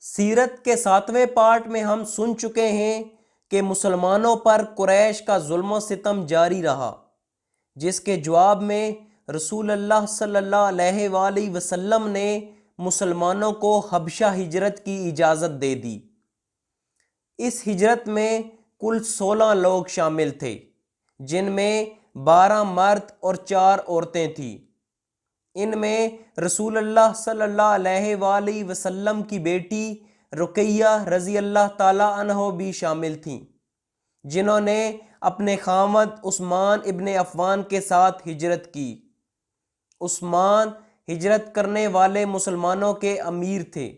سیرت کے 7ویں پارٹ میں ہم سن چکے ہیں کہ مسلمانوں پر قریش کا ظلم و ستم جاری رہا، جس کے جواب میں رسول اللہ صلی اللہ علیہ وآلہ وسلم نے مسلمانوں کو حبشہ ہجرت کی اجازت دے دی۔ اس ہجرت میں کل 16 لوگ شامل تھے، جن میں 12 مرد اور 4 عورتیں تھیں۔ ان میں رسول اللہ صلی اللہ علیہ وآلہ وسلم کی بیٹی رقیہ رضی اللہ تعالی عنہ بھی شامل تھیں، جنہوں نے اپنے خاوند عثمان ابن عفان کے ساتھ ہجرت کی۔ عثمان ہجرت کرنے والے مسلمانوں کے امیر تھے۔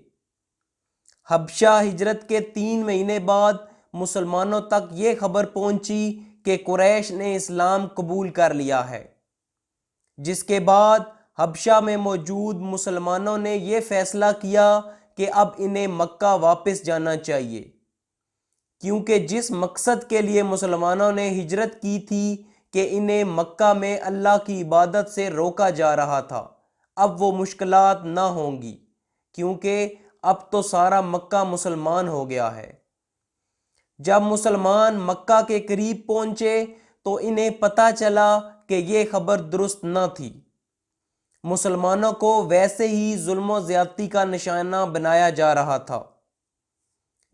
حبشہ ہجرت کے 3 مہینے بعد مسلمانوں تک یہ خبر پہنچی کہ قریش نے اسلام قبول کر لیا ہے، جس کے بعد حبشہ میں موجود مسلمانوں نے یہ فیصلہ کیا کہ اب انہیں مکہ واپس جانا چاہیے، کیونکہ جس مقصد کے لیے مسلمانوں نے ہجرت کی تھی کہ انہیں مکہ میں اللہ کی عبادت سے روکا جا رہا تھا، اب وہ مشکلات نہ ہوں گی، کیونکہ اب تو سارا مکہ مسلمان ہو گیا ہے۔ جب مسلمان مکہ کے قریب پہنچے تو انہیں پتہ چلا کہ یہ خبر درست نہ تھی۔ مسلمانوں کو ویسے ہی ظلم و زیادتی کا نشانہ بنایا جا رہا تھا،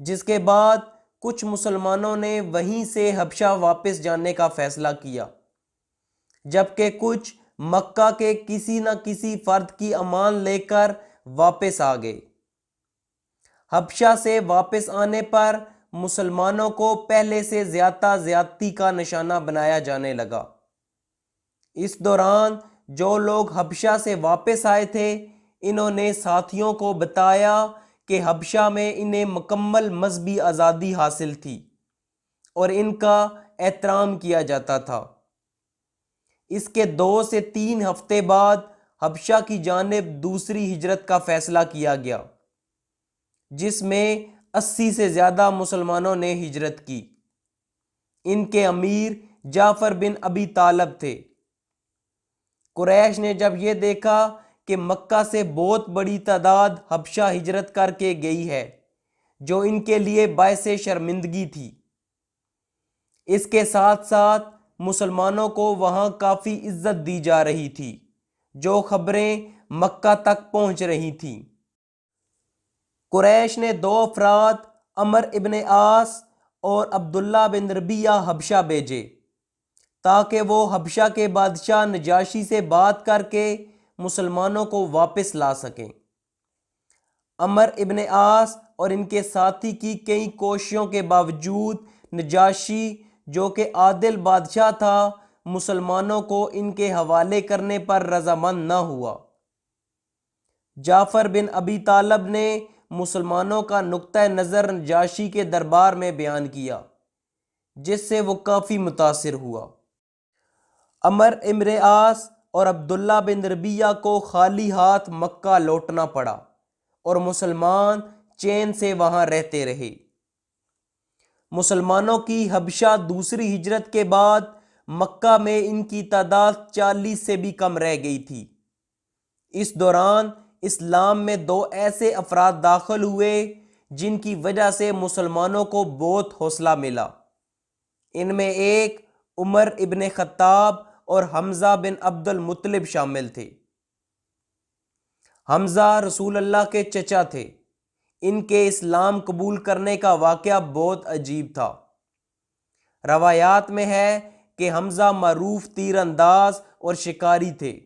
جس کے بعد کچھ مسلمانوں نے وہیں سے حبشہ واپس جانے کا فیصلہ کیا، جبکہ کچھ مکہ کے کسی نہ کسی فرد کی امان لے کر واپس آ گئے۔ حبشہ سے واپس آنے پر مسلمانوں کو پہلے سے زیادہ زیادتی کا نشانہ بنایا جانے لگا۔ اس دوران جو لوگ حبشہ سے واپس آئے تھے، انہوں نے ساتھیوں کو بتایا کہ حبشہ میں انہیں مکمل مذہبی آزادی حاصل تھی اور ان کا احترام کیا جاتا تھا۔ اس کے 2 سے 3 ہفتے بعد حبشہ کی جانب دوسری ہجرت کا فیصلہ کیا گیا، جس میں 80 سے زیادہ مسلمانوں نے ہجرت کی۔ ان کے امیر جعفر بن ابی طالب تھے۔ قریش نے جب یہ دیکھا کہ مکہ سے بہت بڑی تعداد حبشہ ہجرت کر کے گئی ہے، جو ان کے لیے باعث شرمندگی تھی، اس کے ساتھ ساتھ مسلمانوں کو وہاں کافی عزت دی جا رہی تھی، جو خبریں مکہ تک پہنچ رہی تھیں۔ قریش نے 2 افراد عمر ابن عاص اور عبداللہ بن ربیعہ حبشہ بھیجے تاکہ وہ حبشہ کے بادشاہ نجاشی سے بات کر کے مسلمانوں کو واپس لا سکیں۔ عمر ابن عاص اور ان کے ساتھی کی کئی کوششوں کے باوجود نجاشی، جو کہ عادل بادشاہ تھا، مسلمانوں کو ان کے حوالے کرنے پر رضامند نہ ہوا۔ جعفر بن ابی طالب نے مسلمانوں کا نقطہ نظر نجاشی کے دربار میں بیان کیا، جس سے وہ کافی متاثر ہوا۔ عمر ابن عاص اور عبداللہ بن ربیعہ کو خالی ہاتھ مکہ لوٹنا پڑا اور مسلمان چین سے وہاں رہتے رہے۔ مسلمانوں کی حبشہ دوسری ہجرت کے بعد مکہ میں ان کی تعداد 40 سے بھی کم رہ گئی تھی۔ اس دوران اسلام میں 2 ایسے افراد داخل ہوئے جن کی وجہ سے مسلمانوں کو بہت حوصلہ ملا۔ ان میں ایک عمر ابن خطاب اور حمزہ بن عبد المطلب شامل تھے۔ حمزہ رسول اللہ کے چچا تھے۔ ان کے اسلام قبول کرنے کا واقعہ بہت عجیب تھا۔ روایات میں ہے کہ حمزہ معروف تیر انداز اور شکاری تھے۔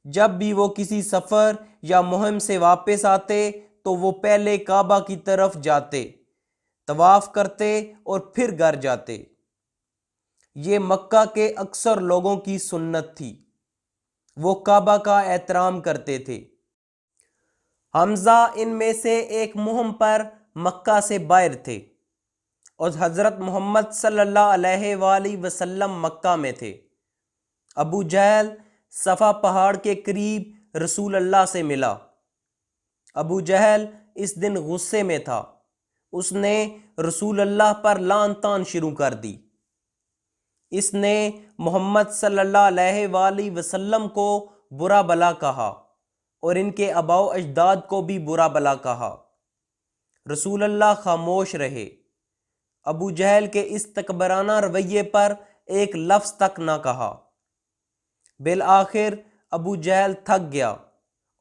جب بھی وہ کسی سفر یا مہم سے واپس آتے تو وہ پہلے کعبہ کی طرف جاتے، طواف کرتے اور پھر گھر جاتے۔ یہ مکہ کے اکثر لوگوں کی سنت تھی۔ وہ کعبہ کا احترام کرتے تھے۔ حمزہ ان میں سے ایک مہم پر مکہ سے باہر تھے اور حضرت محمد صلی اللہ علیہ وآلہ وسلم مکہ میں تھے۔ ابو جہل صفا پہاڑ کے قریب رسول اللہ سے ملا۔ ابو جہل اس دن غصے میں تھا۔ اس نے رسول اللہ پر لعن طعن شروع کر دی۔ اس نے محمد صلی اللہ علیہ وآلہ وسلم کو برا بھلا کہا اور ان کے آباء و اجداد کو بھی برا بھلا کہا۔ رسول اللہ خاموش رہے۔ ابو جہل کے اس تکبرانہ رویے پر ایک لفظ تک نہ کہا۔ بالآخر ابو جہل تھک گیا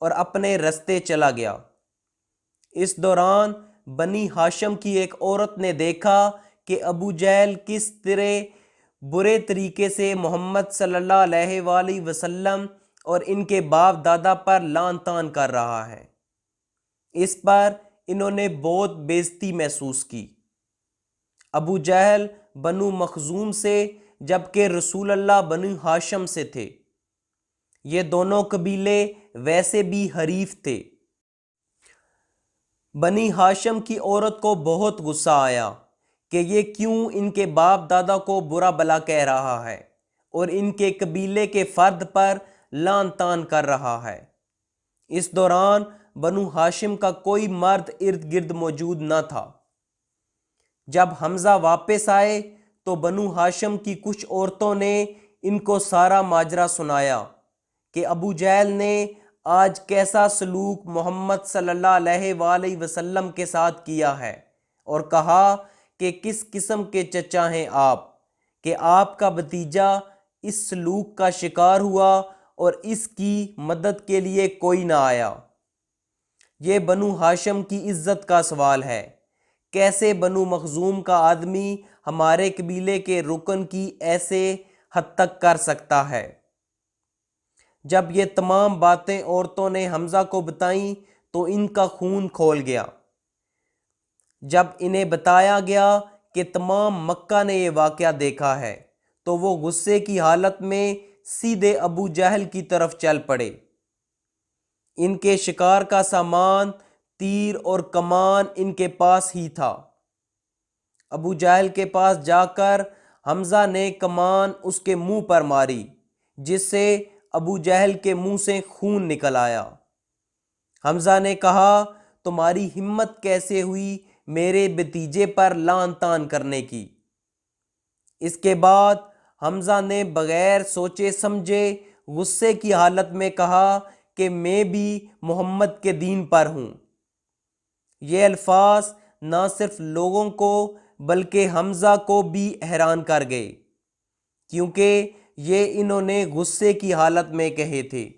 اور اپنے رستے چلا گیا۔ اس دوران بنی ہاشم کی ایک عورت نے دیکھا کہ ابو جہل کس طرح برے طریقے سے محمد صلی اللہ علیہ وآلہ وسلم اور ان کے باپ دادا پر لعن طعن کر رہا ہے۔ اس پر انہوں نے بہت بے عزتی محسوس کی۔ ابو جہل بنو مخزوم سے جبکہ رسول اللہ بنو ہاشم سے تھے۔ یہ دونوں قبیلے ویسے بھی حریف تھے۔ بنی ہاشم کی عورت کو بہت غصہ آیا کہ یہ کیوں ان کے باپ دادا کو برا بھلا کہہ رہا ہے اور ان کے قبیلے کے فرد پر لعن طعن کر رہا ہے۔ اس دوران بنو ہاشم کا کوئی مرد ارد گرد موجود نہ تھا۔ جب حمزہ واپس آئے تو بنو ہاشم کی کچھ عورتوں نے ان کو سارا ماجرا سنایا کہ ابو جہل نے آج کیسا سلوک محمد صلی اللہ علیہ وآلہ وسلم کے ساتھ کیا ہے، اور کہا کہ کس قسم کے چچا ہیں آپ کہ آپ کا بھتیجا اس سلوک کا شکار ہوا اور اس کی مدد کے لیے کوئی نہ آیا۔ یہ بنو ہاشم کی عزت کا سوال ہے۔ کیسے بنو مخزوم کا آدمی ہمارے قبیلے کے رکن کی ایسے حد تک کر سکتا ہے؟ جب یہ تمام باتیں عورتوں نے حمزہ کو بتائیں تو ان کا خون کھول گیا۔ جب انہیں بتایا گیا کہ تمام مکہ نے یہ واقعہ دیکھا ہے تو وہ غصے کی حالت میں سیدھے ابو جہل کی طرف چل پڑے۔ ان کے شکار کا سامان، تیر اور کمان ان کے پاس ہی تھا۔ ابو جہل کے پاس جا کر حمزہ نے کمان اس کے منہ پر ماری، جس سے ابو جہل کے منہ سے خون نکل آیا۔ حمزہ نے کہا، تمہاری ہمت کیسے ہوئی میرے بھتیجے پر لعن طعن کرنے کی؟ اس کے بعد حمزہ نے بغیر سوچے سمجھے غصے کی حالت میں کہا کہ میں بھی محمد کے دین پر ہوں۔ یہ الفاظ نہ صرف لوگوں کو بلکہ حمزہ کو بھی حیران کر گئے، کیونکہ یہ انہوں نے غصے کی حالت میں کہے تھے،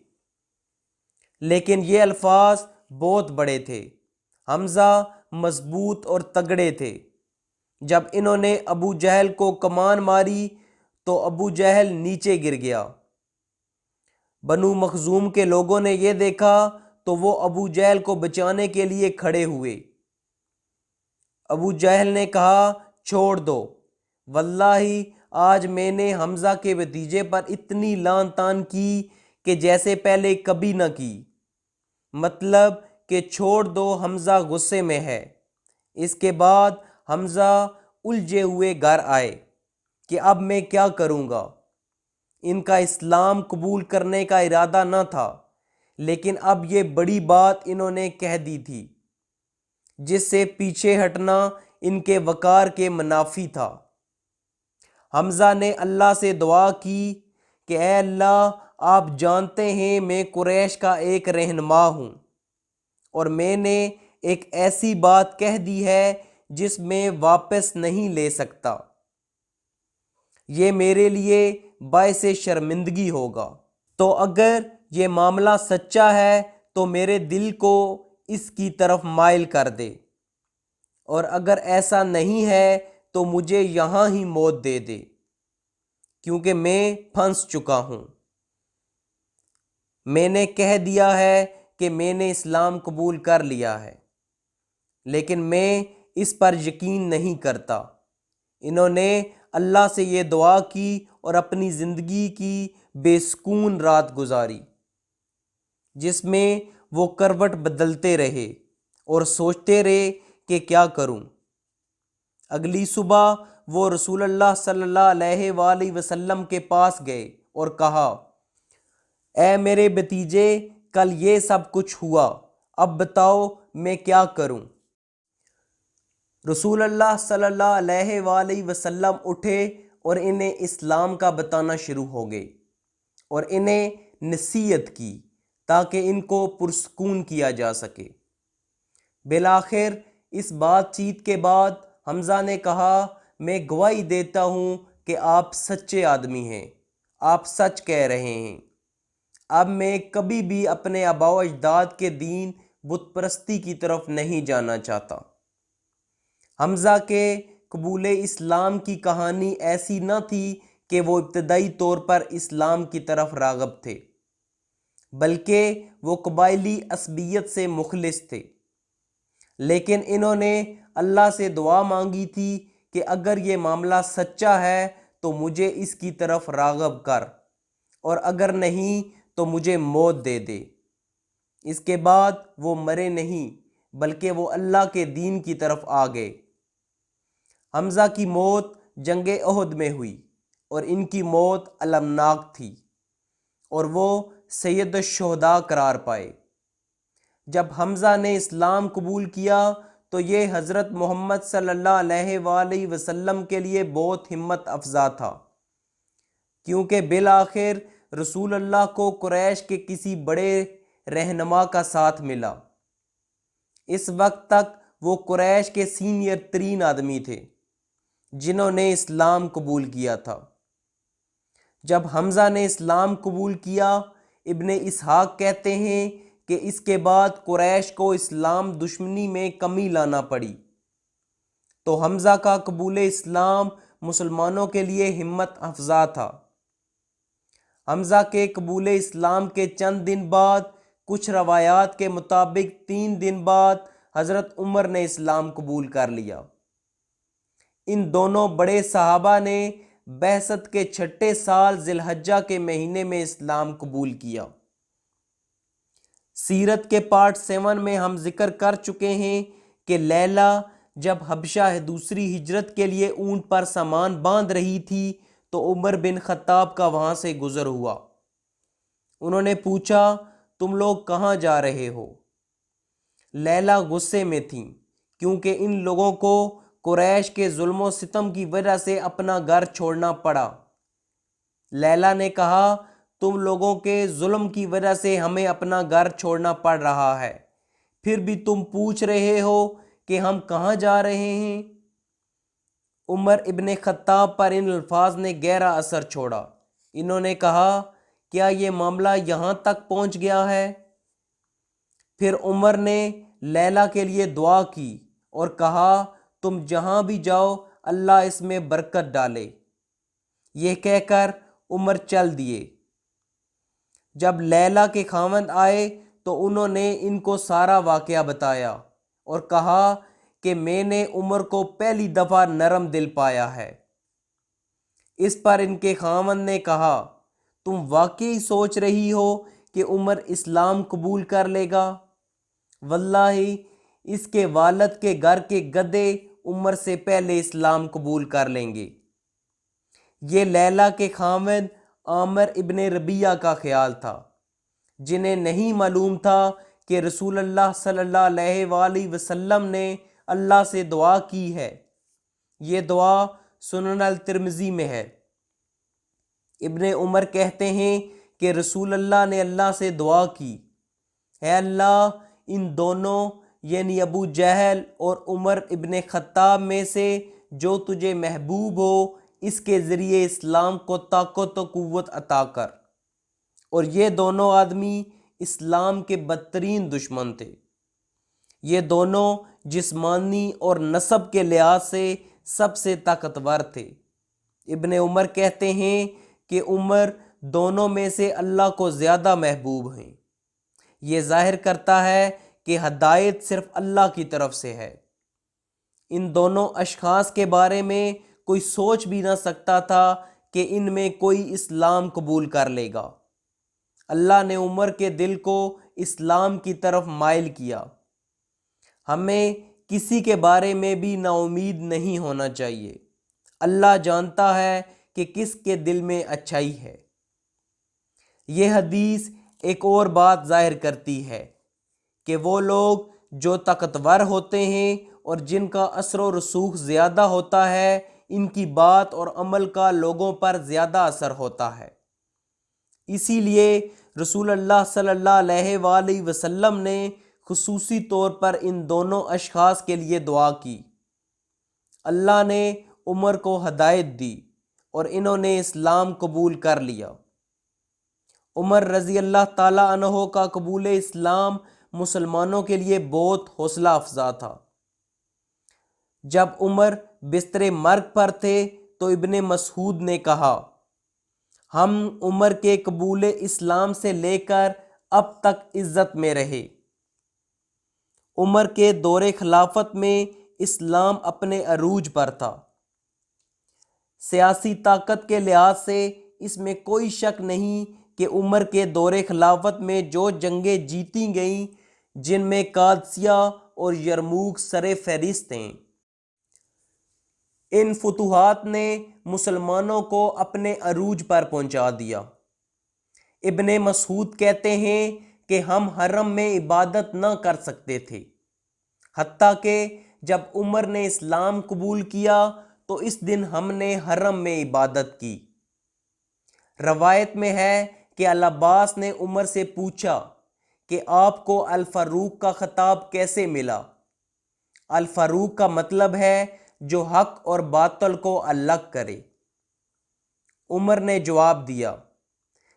لیکن یہ الفاظ بہت بڑے تھے۔ حمزہ مضبوط اور تگڑے تھے۔ جب انہوں نے ابو جہل کو کمان ماری تو ابو جہل نیچے گر گیا۔ بنو مخزوم کے لوگوں نے یہ دیکھا تو وہ ابو جہل کو بچانے کے لیے کھڑے ہوئے۔ ابو جہل نے کہا، چھوڑ دو، واللہ آج میں نے حمزہ کے بھتیجے پر اتنی لعن طعن کی کہ جیسے پہلے کبھی نہ کی۔ مطلب کہ چھوڑ دو، حمزہ غصے میں ہے۔ اس کے بعد حمزہ الجھے ہوئے گھر آئے کہ اب میں کیا کروں گا۔ ان کا اسلام قبول کرنے کا ارادہ نہ تھا، لیکن اب یہ بڑی بات انہوں نے کہہ دی تھی، جس سے پیچھے ہٹنا ان کے وقار کے منافی تھا۔ حمزہ نے اللہ سے دعا کی کہ اے اللہ، آپ جانتے ہیں میں قریش کا ایک رہنما ہوں اور میں نے ایک ایسی بات کہہ دی ہے جس میں واپس نہیں لے سکتا۔ یہ میرے لیے باعث شرمندگی ہوگا۔ تو اگر یہ معاملہ سچا ہے تو میرے دل کو اس کی طرف مائل کر دے، اور اگر ایسا نہیں ہے تو مجھے یہاں ہی موت دے دے، کیونکہ میں پھنس چکا ہوں۔ میں نے کہہ دیا ہے کہ میں نے اسلام قبول کر لیا ہے، لیکن میں اس پر یقین نہیں کرتا۔ انہوں نے اللہ سے یہ دعا کی اور اپنی زندگی کی بے سکون رات گزاری، جس میں وہ کروٹ بدلتے رہے اور سوچتے رہے کہ کیا کروں۔ اگلی صبح وہ رسول اللہ صلی اللہ علیہ وآلہ وسلم کے پاس گئے اور کہا، اے میرے بھتیجے، کل یہ سب کچھ ہوا، اب بتاؤ میں کیا کروں؟ رسول اللہ صلی اللہ علیہ وآلہ وسلم اٹھے اور انہیں اسلام کا بتانا شروع ہو گئے اور انہیں نصیحت کی تاکہ ان کو پرسکون کیا جا سکے۔ بالآخر اس بات چیت کے بعد حمزہ نے کہا میں گواہی دیتا ہوں کہ آپ سچے آدمی ہیں، آپ سچ کہہ رہے ہیں۔ اب میں کبھی بھی اپنے آباء و اجداد کے دین بت پرستی کی طرف نہیں جانا چاہتا۔ حمزہ کے قبول اسلام کی کہانی ایسی نہ تھی کہ وہ ابتدائی طور پر اسلام کی طرف راغب تھے، بلکہ وہ قبائلی عصبیت سے مخلص تھے، لیکن انہوں نے اللہ سے دعا مانگی تھی کہ اگر یہ معاملہ سچا ہے تو مجھے اس کی طرف راغب کر، اور اگر نہیں تو مجھے موت دے دے۔ اس کے بعد وہ مرے نہیں بلکہ وہ اللہ کے دین کی طرف آ گئے۔ حمزہ کی موت جنگ احد میں ہوئی اور ان کی موت المناک تھی اور وہ سید الشہداء قرار پائے۔ جب حمزہ نے اسلام قبول کیا تو یہ حضرت محمد صلی اللہ علیہ وآلہ وسلم کے لیے بہت ہمت افزا تھا، کیونکہ بالآخر رسول اللہ کو قریش کے کسی بڑے رہنما کا ساتھ ملا۔ اس وقت تک وہ قریش کے سینئر ترین آدمی تھے جنہوں نے اسلام قبول کیا تھا۔ جب حمزہ نے اسلام قبول کیا، ابن اسحاق کہتے ہیں کہ اس کے بعد قریش کو اسلام دشمنی میں کمی لانا پڑی، تو حمزہ کا قبول اسلام مسلمانوں کے لیے ہمت افزا تھا۔ حمزہ کے قبول اسلام کے چند دن بعد، کچھ روایات کے مطابق 3 دن بعد، حضرت عمر نے اسلام قبول کر لیا۔ ان دونوں بڑے صحابہ نے بعثت کے 6 سال ذی الحجہ کے مہینے میں اسلام قبول کیا۔ سیرت کے پارٹ 7 میں ہم ذکر کر چکے ہیں کہ لیلہ جب حبشہ دوسری ہجرت کے لیے اونٹ پر سامان باندھ رہی تھی تو عمر بن خطاب کا وہاں سے گزر ہوا۔ انہوں نے پوچھا تم لوگ کہاں جا رہے ہو؟ لیلہ غصے میں تھیں کیونکہ ان لوگوں کو قریش کے ظلم و ستم کی وجہ سے اپنا گھر چھوڑنا پڑا۔ لیلہ نے کہا تم لوگوں کے ظلم کی وجہ سے ہمیں اپنا گھر چھوڑنا پڑ رہا ہے، پھر بھی تم پوچھ رہے ہو کہ ہم کہاں جا رہے ہیں؟ عمر ابن خطاب پر ان الفاظ نے گہرا اثر چھوڑا۔ انہوں نے کہا کیا یہ معاملہ یہاں تک پہنچ گیا ہے؟ پھر عمر نے لیلہ کے لیے دعا کی اور کہا تم جہاں بھی جاؤ اللہ اس میں برکت ڈالے۔ یہ کہہ کر عمر چل دیے۔ جب لیلہ کے خاوند آئے تو انہوں نے ان کو سارا واقعہ بتایا اور کہا کہ میں نے عمر کو پہلی دفعہ نرم دل پایا ہے۔ اس پر ان کے خاوند نے کہا تم واقعی سوچ رہی ہو کہ عمر اسلام قبول کر لے گا؟ واللہ اس کے والد کے گھر کے گدھے عمر سے پہلے اسلام قبول کر لیں گے۔ یہ لیلہ کے خاوند عامر ابن ربیعہ کا خیال تھا، جنہیں نہیں معلوم تھا کہ رسول اللہ صلی اللہ علیہ وآلہ وسلم نے اللہ سے دعا کی ہے۔ یہ دعا سنن الترمذی میں ہے۔ ابن عمر کہتے ہیں کہ رسول اللہ نے اللہ سے دعا کی، اے اللہ ان دونوں یعنی ابو جہل اور عمر ابن خطاب میں سے جو تجھے محبوب ہو اس کے ذریعے اسلام کو طاقت و قوت عطا کر۔ اور یہ دونوں آدمی اسلام کے بدترین دشمن تھے۔ یہ دونوں جسمانی اور نسب کے لحاظ سے سب سے طاقتور تھے۔ ابن عمر کہتے ہیں کہ عمر دونوں میں سے اللہ کو زیادہ محبوب ہیں۔ یہ ظاہر کرتا ہے کہ ہدایت صرف اللہ کی طرف سے ہے۔ ان دونوں اشخاص کے بارے میں کوئی سوچ بھی نہ سکتا تھا کہ ان میں کوئی اسلام قبول کر لے گا۔ اللہ نے عمر کے دل کو اسلام کی طرف مائل کیا۔ ہمیں کسی کے بارے میں بھی نا امید نہیں ہونا چاہیے۔ اللہ جانتا ہے کہ کس کے دل میں اچھائی ہے۔ یہ حدیث ایک اور بات ظاہر کرتی ہے کہ وہ لوگ جو طاقتور ہوتے ہیں اور جن کا اثر و رسوخ زیادہ ہوتا ہے، ان کی بات اور عمل کا لوگوں پر زیادہ اثر ہوتا ہے۔ اسی لیے رسول اللہ صلی اللہ علیہ وآلہ وسلم نے خصوصی طور پر ان دونوں اشخاص کے لیے دعا کی۔ اللہ نے عمر کو ہدایت دی اور انہوں نے اسلام قبول کر لیا۔ عمر رضی اللہ تعالیٰ عنہ کا قبول اسلام مسلمانوں کے لیے بہت حوصلہ افزا تھا۔ جب عمر بستر مرگ پر تھے تو ابن مسعود نے کہا، ہم عمر کے قبول اسلام سے لے کر اب تک عزت میں رہے۔ عمر کے دور خلافت میں اسلام اپنے عروج پر تھا۔ سیاسی طاقت کے لحاظ سے اس میں کوئی شک نہیں کہ عمر کے دور خلافت میں جو جنگیں جیتی گئیں، جن میں قادسیہ اور یرموک سر فہرست ہیں، ان فتوحات نے مسلمانوں کو اپنے عروج پر پہنچا دیا۔ ابن مسعود کہتے ہیں کہ ہم حرم میں عبادت نہ کر سکتے تھے، حتیٰ کہ جب عمر نے اسلام قبول کیا تو اس دن ہم نے حرم میں عبادت کی۔ روایت میں ہے کہ العباس نے عمر سے پوچھا کہ آپ کو الفاروق کا خطاب کیسے ملا؟ الفاروق کا مطلب ہے جو حق اور باطل کو الگ کرے۔ عمر نے جواب دیا،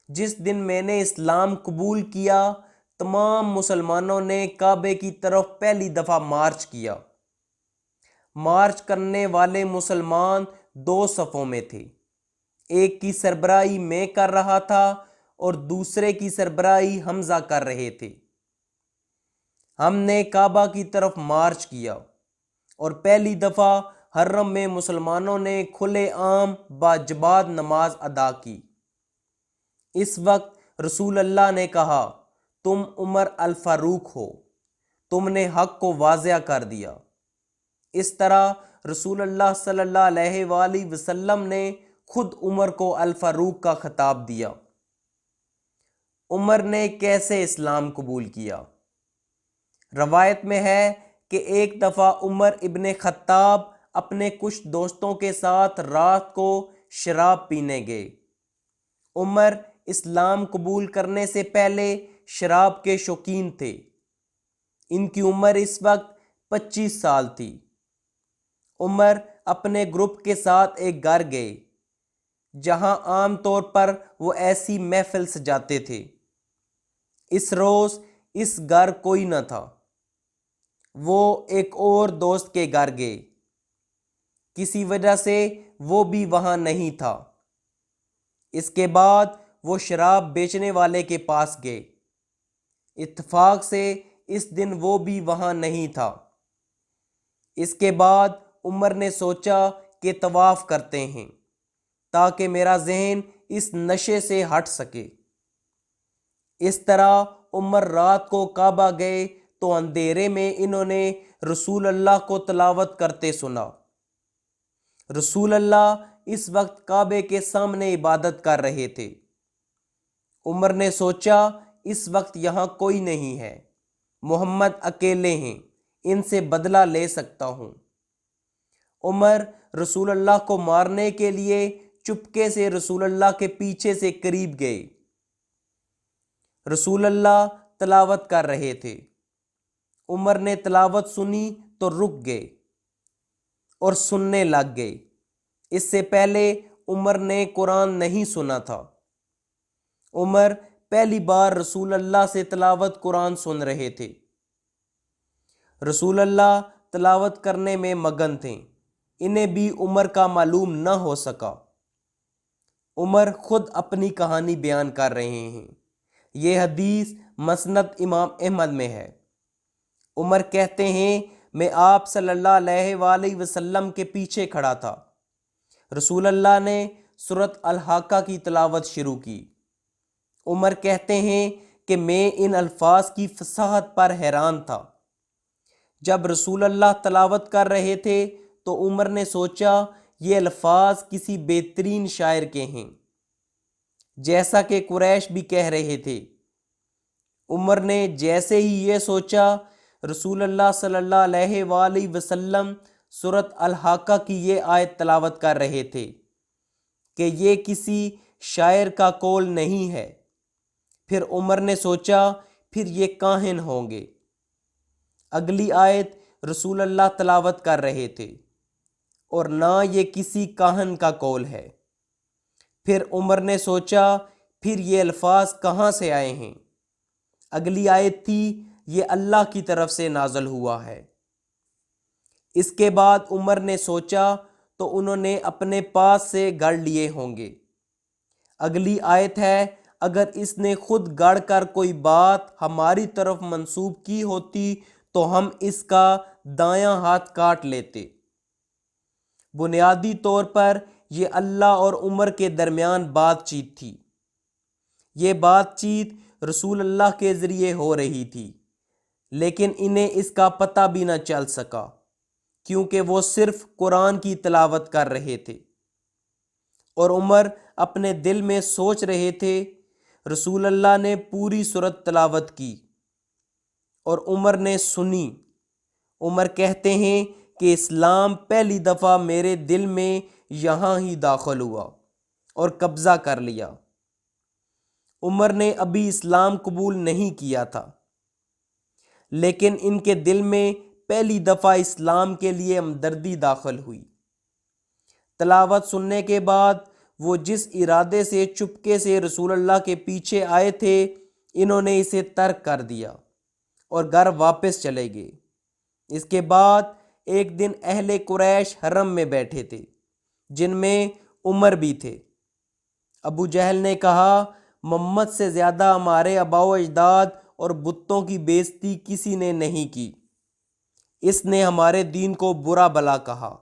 جس دن میں نے اسلام قبول کیا تمام مسلمانوں نے کعبے کی طرف پہلی دفعہ مارچ کیا۔ مارچ کرنے والے مسلمان دو صفوں میں تھے، ایک کی سربراہی میں کر رہا تھا اور دوسرے کی سربراہی حمزہ کر رہے تھے۔ ہم نے کعبہ کی طرف مارچ کیا اور پہلی دفعہ حرم میں مسلمانوں نے کھلے عام باجماعت نماز ادا کی۔ اس وقت رسول اللہ نے کہا، تم عمر الفاروق ہو، تم نے حق کو واضح کر دیا۔ اس طرح رسول اللہ صلی اللہ علیہ وآلہ وسلم نے خود عمر کو الفاروق کا خطاب دیا۔ عمر نے کیسے اسلام قبول کیا؟ روایت میں ہے کہ ایک دفعہ عمر ابن خطاب اپنے کچھ دوستوں کے ساتھ رات کو شراب پینے گئے۔ عمر اسلام قبول کرنے سے پہلے شراب کے شوقین تھے۔ ان کی عمر اس وقت 25 سال تھی۔ عمر اپنے گروپ کے ساتھ ایک گھر گئے جہاں عام طور پر وہ ایسی محفل سجاتے تھے۔ اس روز اس گھر کوئی نہ تھا۔ وہ ایک اور دوست کے گھر گئے، کسی وجہ سے وہ بھی وہاں نہیں تھا۔ اس کے بعد وہ شراب بیچنے والے کے پاس گئے، اتفاق سے اس دن وہ بھی وہاں نہیں تھا۔ اس کے بعد عمر نے سوچا کہ طواف کرتے ہیں تاکہ میرا ذہن اس نشے سے ہٹ سکے۔ اس طرح عمر رات کو کعبہ گئے تو اندھیرے میں انہوں نے رسول اللہ کو تلاوت کرتے سنا۔ رسول اللہ اس وقت کعبے کے سامنے عبادت کر رہے تھے۔ عمر نے سوچا اس وقت یہاں کوئی نہیں ہے، محمد اکیلے ہیں، ان سے بدلہ لے سکتا ہوں۔ عمر رسول اللہ کو مارنے کے لیے چپکے سے رسول اللہ کے پیچھے سے قریب گئے۔ رسول اللہ تلاوت کر رہے تھے۔ عمر نے تلاوت سنی تو رک گئے اور سننے لگ گئے۔ اس سے پہلے عمر نے قرآن نہیں سنا تھا۔ عمر پہلی بار رسول اللہ سے تلاوت قرآن سن رہے تھے۔ رسول اللہ تلاوت کرنے میں مگن تھے، انہیں بھی عمر کا معلوم نہ ہو سکا۔ عمر خود اپنی کہانی بیان کر رہے ہیں۔ یہ حدیث مسند امام احمد میں ہے۔ عمر کہتے ہیں، میں آپ صلی اللہ علیہ وآلہ وسلم کے پیچھے کھڑا تھا۔ رسول اللہ نے سورۃ الحاقہ کی تلاوت شروع کی۔ عمر کہتے ہیں کہ میں ان الفاظ کی فصاحت پر حیران تھا۔ جب رسول اللہ تلاوت کر رہے تھے تو عمر نے سوچا یہ الفاظ کسی بہترین شاعر کے ہیں، جیسا کہ قریش بھی کہہ رہے تھے۔ عمر نے جیسے ہی یہ سوچا، رسول اللہ صلی اللہ علیہ وآلہ وسلم سورۃ الحاقہ کی یہ آیت تلاوت کر رہے تھے کہ یہ کسی شاعر کا قول نہیں ہے۔ پھر عمر نے سوچا پھر یہ کاہن ہوں گے۔ اگلی آیت رسول اللہ تلاوت کر رہے تھے اور نہ یہ کسی کاہن کا قول ہے۔ پھر عمر نے سوچا پھر یہ الفاظ کہاں سے آئے ہیں؟ اگلی آیت تھی یہ اللہ کی طرف سے نازل ہوا ہے۔ اس کے بعد عمر نے سوچا تو انہوں نے اپنے پاس سے گڑ لیے ہوں گے۔ اگلی آیت ہے اگر اس نے خود گڑ کر کوئی بات ہماری طرف منسوب کی ہوتی تو ہم اس کا دایاں ہاتھ کاٹ لیتے۔ بنیادی طور پر یہ اللہ اور عمر کے درمیان بات چیت تھی۔ یہ بات چیت رسول اللہ کے ذریعے ہو رہی تھی، لیکن انہیں اس کا پتہ بھی نہ چل سکا کیونکہ وہ صرف قرآن کی تلاوت کر رہے تھے اور عمر اپنے دل میں سوچ رہے تھے۔ رسول اللہ نے پوری سورت تلاوت کی اور عمر نے سنی۔ عمر کہتے ہیں کہ اسلام پہلی دفعہ میرے دل میں یہاں ہی داخل ہوا اور قبضہ کر لیا۔ عمر نے ابھی اسلام قبول نہیں کیا تھا، لیکن ان کے دل میں پہلی دفعہ اسلام کے لیے ہمدردی داخل ہوئی۔ تلاوت سننے کے بعد وہ جس ارادے سے چپکے سے رسول اللہ کے پیچھے آئے تھے انہوں نے اسے ترک کر دیا اور گھر واپس چلے گئے۔ اس کے بعد ایک دن اہل قریش حرم میں بیٹھے تھے جن میں عمر بھی تھے۔ ابو جہل نے کہا محمد سے زیادہ ہمارے آباء و اجداد اور بتوں کی بے عزتی کسی نے نہیں کی۔ اس نے ہمارے دین کو برا بلا کہا۔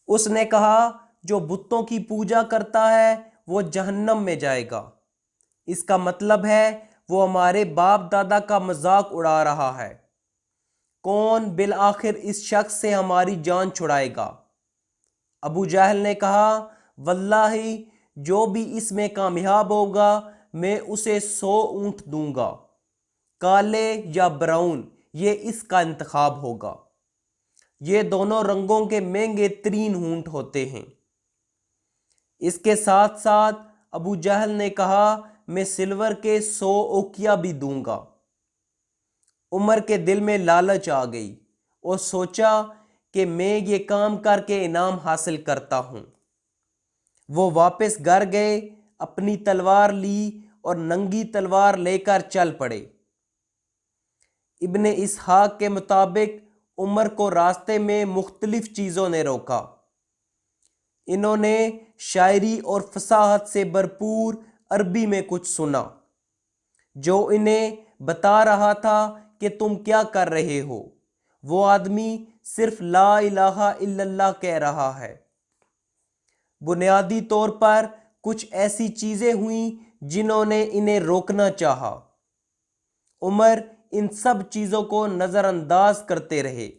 اس نے کہا جو بتوں کی پوجا کرتا ہے وہ جہنم میں جائے گا۔ اس کا مطلب ہے وہ ہمارے باپ دادا کا مذاق اڑا رہا ہے۔ کون بالآخر اس شخص سے ہماری جان چھڑائے گا؟ ابو جہل نے کہا واللہ جو بھی اس میں کامیاب ہوگا میں اسے 100 اونٹ دوں گا، کالے یا براؤن، یہ اس کا انتخاب ہوگا۔ یہ دونوں رنگوں کے مہنگے ترین اونٹ ہوتے ہیں۔ اس کے ساتھ ساتھ ابو جہل نے کہا میں سلور کے 100 اوقیہ بھی دوں گا۔ عمر کے دل میں لالچ آ گئی اور سوچا کہ میں یہ کام کر کے انعام حاصل کرتا ہوں۔ وہ واپس گھر گئے، اپنی تلوار لی اور ننگی تلوار لے کر چل پڑے۔ ابن اسحاق کے مطابق عمر کو راستے میں مختلف چیزوں نے روکا۔ انہوں نے شاعری اور فصاحت سے بھرپور عربی میں کچھ سنا جو انہیں بتا رہا تھا کہ تم کیا کر رہے ہو؟ وہ آدمی صرف لا الہ الا اللہ کہہ رہا ہے۔ بنیادی طور پر کچھ ایسی چیزیں ہوئیں جنہوں نے انہیں روکنا چاہا۔ عمر ان سب چیزوں کو نظر انداز کرتے رہے۔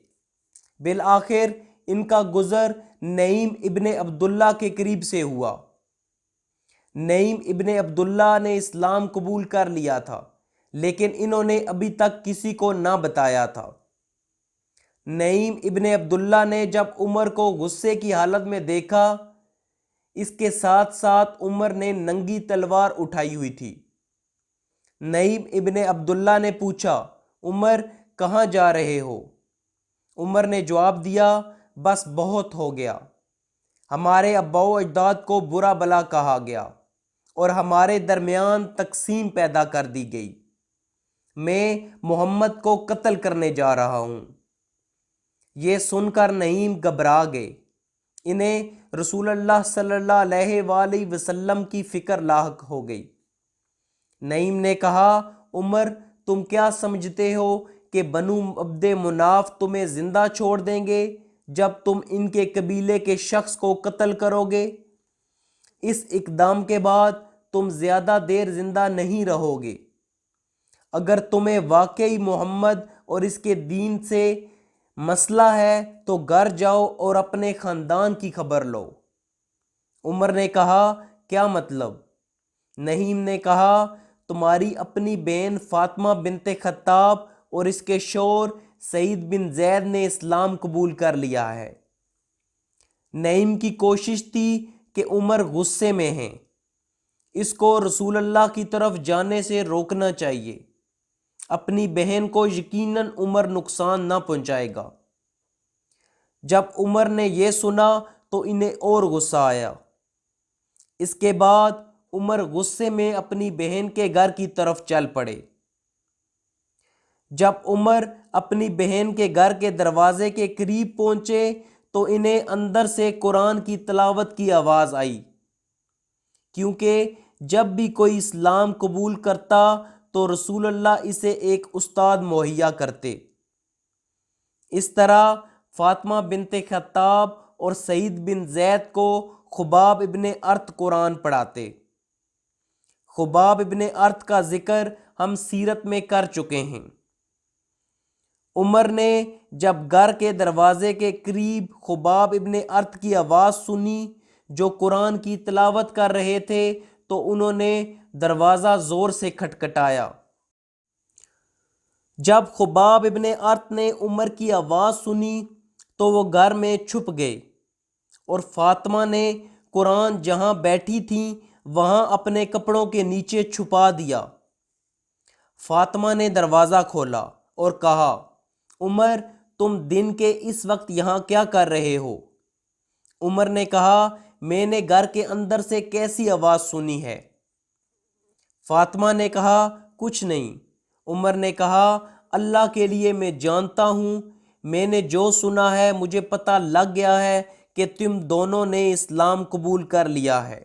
بالآخر ان کا گزر نعیم ابن عبداللہ کے قریب سے ہوا۔ نعیم ابن عبداللہ نے اسلام قبول کر لیا تھا، لیکن انہوں نے ابھی تک کسی کو نہ بتایا تھا۔ نعیم ابن عبداللہ نے جب عمر کو غصے کی حالت میں دیکھا، اس کے ساتھ ساتھ عمر نے ننگی تلوار اٹھائی ہوئی تھی۔ نعیم ابن عبداللہ نے پوچھا عمر کہاں جا رہے ہو؟ عمر نے جواب دیا بس بہت ہو گیا، ہمارے آباء و اجداد کو برا بلا کہا گیا اور ہمارے درمیان تقسیم پیدا کر دی گئی۔ میں محمد کو قتل کرنے جا رہا ہوں۔ یہ سن کر نعیم گھبرا گئے۔ انہیں رسول اللہ صلی اللہ علیہ وآلہ وسلم کی فکر لاحق ہو گئی۔ نعیم نے کہا عمر تم کیا سمجھتے ہو کہ بنو عبد مناف تمہیں زندہ چھوڑ دیں گے جب تم ان کے قبیلے کے شخص کو قتل کرو گے؟ اس اقدام کے بعد تم زیادہ دیر زندہ نہیں رہو گے۔ اگر تمہیں واقعی محمد اور اس کے دین سے مسئلہ ہے تو گھر جاؤ اور اپنے خاندان کی خبر لو۔ عمر نے کہا کیا مطلب؟ نعیم نے کہا تمہاری اپنی بہن فاطمہ بنت خطاب اور اس کے شوہر سعید بن زید نے اسلام قبول کر لیا ہے۔ نعیم کی کوشش تھی کہ عمر غصے میں ہیں، اس کو رسول اللہ کی طرف جانے سے روکنا چاہیے۔ اپنی بہن کو یقیناً عمر نقصان نہ پہنچائے گا۔ جب عمر نے یہ سنا تو انہیں اور غصہ آیا۔ اس کے بعد عمر غصے میں اپنی بہن کے گھر کی طرف چل پڑے۔ جب عمر اپنی بہن کے گھر کے دروازے کے قریب پہنچے تو انہیں اندر سے قرآن کی تلاوت کی آواز آئی، کیونکہ جب بھی کوئی اسلام قبول کرتا تو رسول اللہ اسے ایک استاد مہیا کرتے۔ اس طرح فاطمہ بنت خطاب اور سعید بن زید کو خباب ابن ارت قرآن پڑھاتے۔ خباب ابن ارت کا ذکر ہم سیرت میں کر چکے ہیں۔ عمر نے جب گھر کے دروازے کے قریب خباب ابن ارت کی آواز سنی جو قرآن کی تلاوت کر رہے تھے تو انہوں نے دروازہ زور سے کھٹکھٹایا۔ جب خباب ابن ارت نے عمر کی آواز سنی تو وہ گھر میں چھپ گئے اور فاطمہ نے قرآن جہاں بیٹھی تھیں وہاں اپنے کپڑوں کے نیچے چھپا دیا۔ فاطمہ نے دروازہ کھولا اور کہا، عمر تم دن کے اس وقت یہاں کیا کر رہے ہو؟ عمر نے کہا، میں نے گھر کے اندر سے کیسی آواز سنی ہے؟ فاطمہ نے کہا، کچھ نہیں۔ عمر نے کہا، اللہ کے لیے میں جانتا ہوں، میں نے جو سنا ہے مجھے پتہ لگ گیا ہے کہ تم دونوں نے اسلام قبول کر لیا ہے۔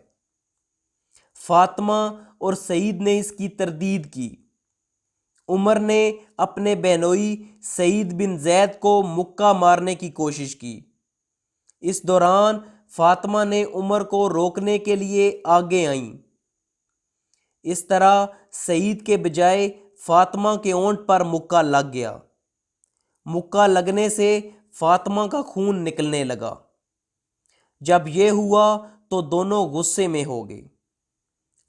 فاطمہ اور سعید نے اس کی تردید کی۔ عمر نے اپنے بہنوئی سعید بن زید کو مکہ مارنے کی کوشش کی۔ اس دوران فاطمہ نے عمر کو روکنے کے لیے آگے آئیں۔ اس طرح سعید کے بجائے فاطمہ کے اونٹ پر مکہ لگ گیا۔ مکہ لگنے سے فاطمہ کا خون نکلنے لگا۔ جب یہ ہوا تو دونوں غصے میں ہو گئے۔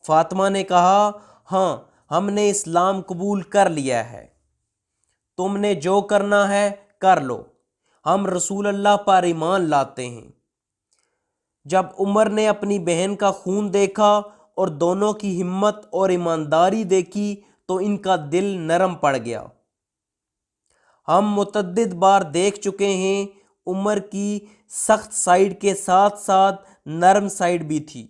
فاطمہ نے کہا، ہاں ہم نے اسلام قبول کر لیا ہے، تم نے جو کرنا ہے کر لو، ہم رسول اللہ پر ایمان لاتے ہیں۔ جب عمر نے اپنی بہن کا خون دیکھا اور دونوں کی ہمت اور ایمانداری دیکھی تو ان کا دل نرم پڑ گیا۔ ہم متعدد بار دیکھ چکے ہیں عمر کی سخت سائیڈ کے ساتھ ساتھ نرم سائیڈ بھی تھی۔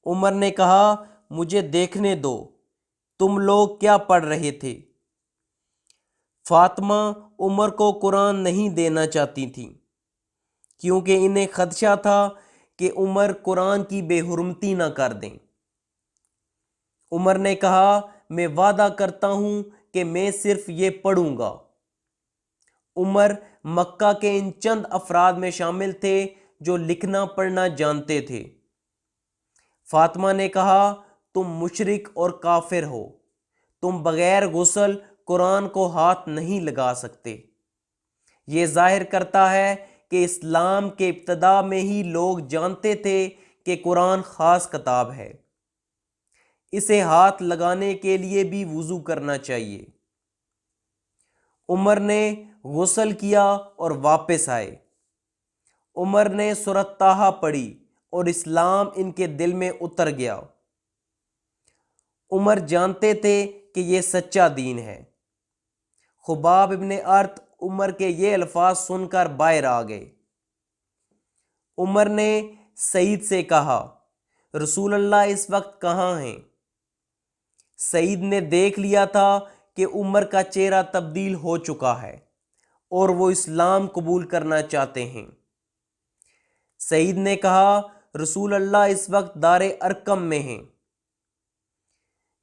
عمر نے کہا، مجھے دیکھنے دو، تم لوگ کیا پڑھ رہے تھے؟ فاطمہ عمر کو قرآن نہیں دینا چاہتی تھیں کیونکہ انہیں خدشہ تھا کہ عمر قرآن کی بے حرمتی نہ کر دیں۔ عمر نے کہا، میں وعدہ کرتا ہوں کہ میں صرف یہ پڑھوں گا۔ عمر مکہ کے ان چند افراد میں شامل تھے جو لکھنا پڑھنا جانتے تھے۔ فاطمہ نے کہا، تم مشرک اور کافر ہو، تم بغیر غسل قرآن کو ہاتھ نہیں لگا سکتے۔ یہ ظاہر کرتا ہے کہ اسلام کے ابتدا میں ہی لوگ جانتے تھے کہ قرآن خاص کتاب ہے، اسے ہاتھ لگانے کے لیے بھی وضو کرنا چاہیے۔ عمر نے غسل کیا اور واپس آئے۔ عمر نے سورۃ طٰہٰ پڑھی اور اسلام ان کے دل میں اتر گیا۔ عمر جانتے تھے کہ یہ سچا دین ہے۔ خباب ابن ارت عمر کے یہ الفاظ سن کر باہر آ گئے۔ عمر نے سعید سے کہا، رسول اللہ اس وقت کہاں ہیں؟ سعید نے دیکھ لیا تھا کہ عمر کا چہرہ تبدیل ہو چکا ہے اور وہ اسلام قبول کرنا چاہتے ہیں۔ سعید نے کہا، رسول اللہ اس وقت دار ارقم میں ہیں۔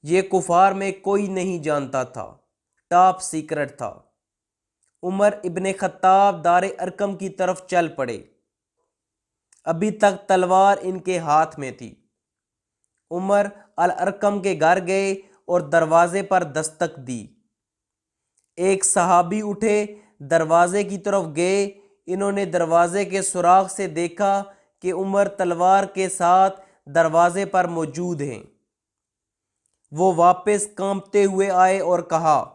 یہ کفار میں کوئی نہیں جانتا تھا، ٹاپ سیکرٹ تھا۔ عمر ابن خطاب دار ارقم کی طرف چل پڑے۔ ابھی تک تلوار ان کے ہاتھ میں تھی۔ عمر الارقم کے گھر گئے اور دروازے پر دستک دی۔ ایک صحابی اٹھے، دروازے کی طرف گئے۔ انہوں نے دروازے کے سوراخ سے دیکھا کہ عمر تلوار کے ساتھ دروازے پر موجود ہیں۔ وہ واپس کانپتے ہوئے آئے اور کہا،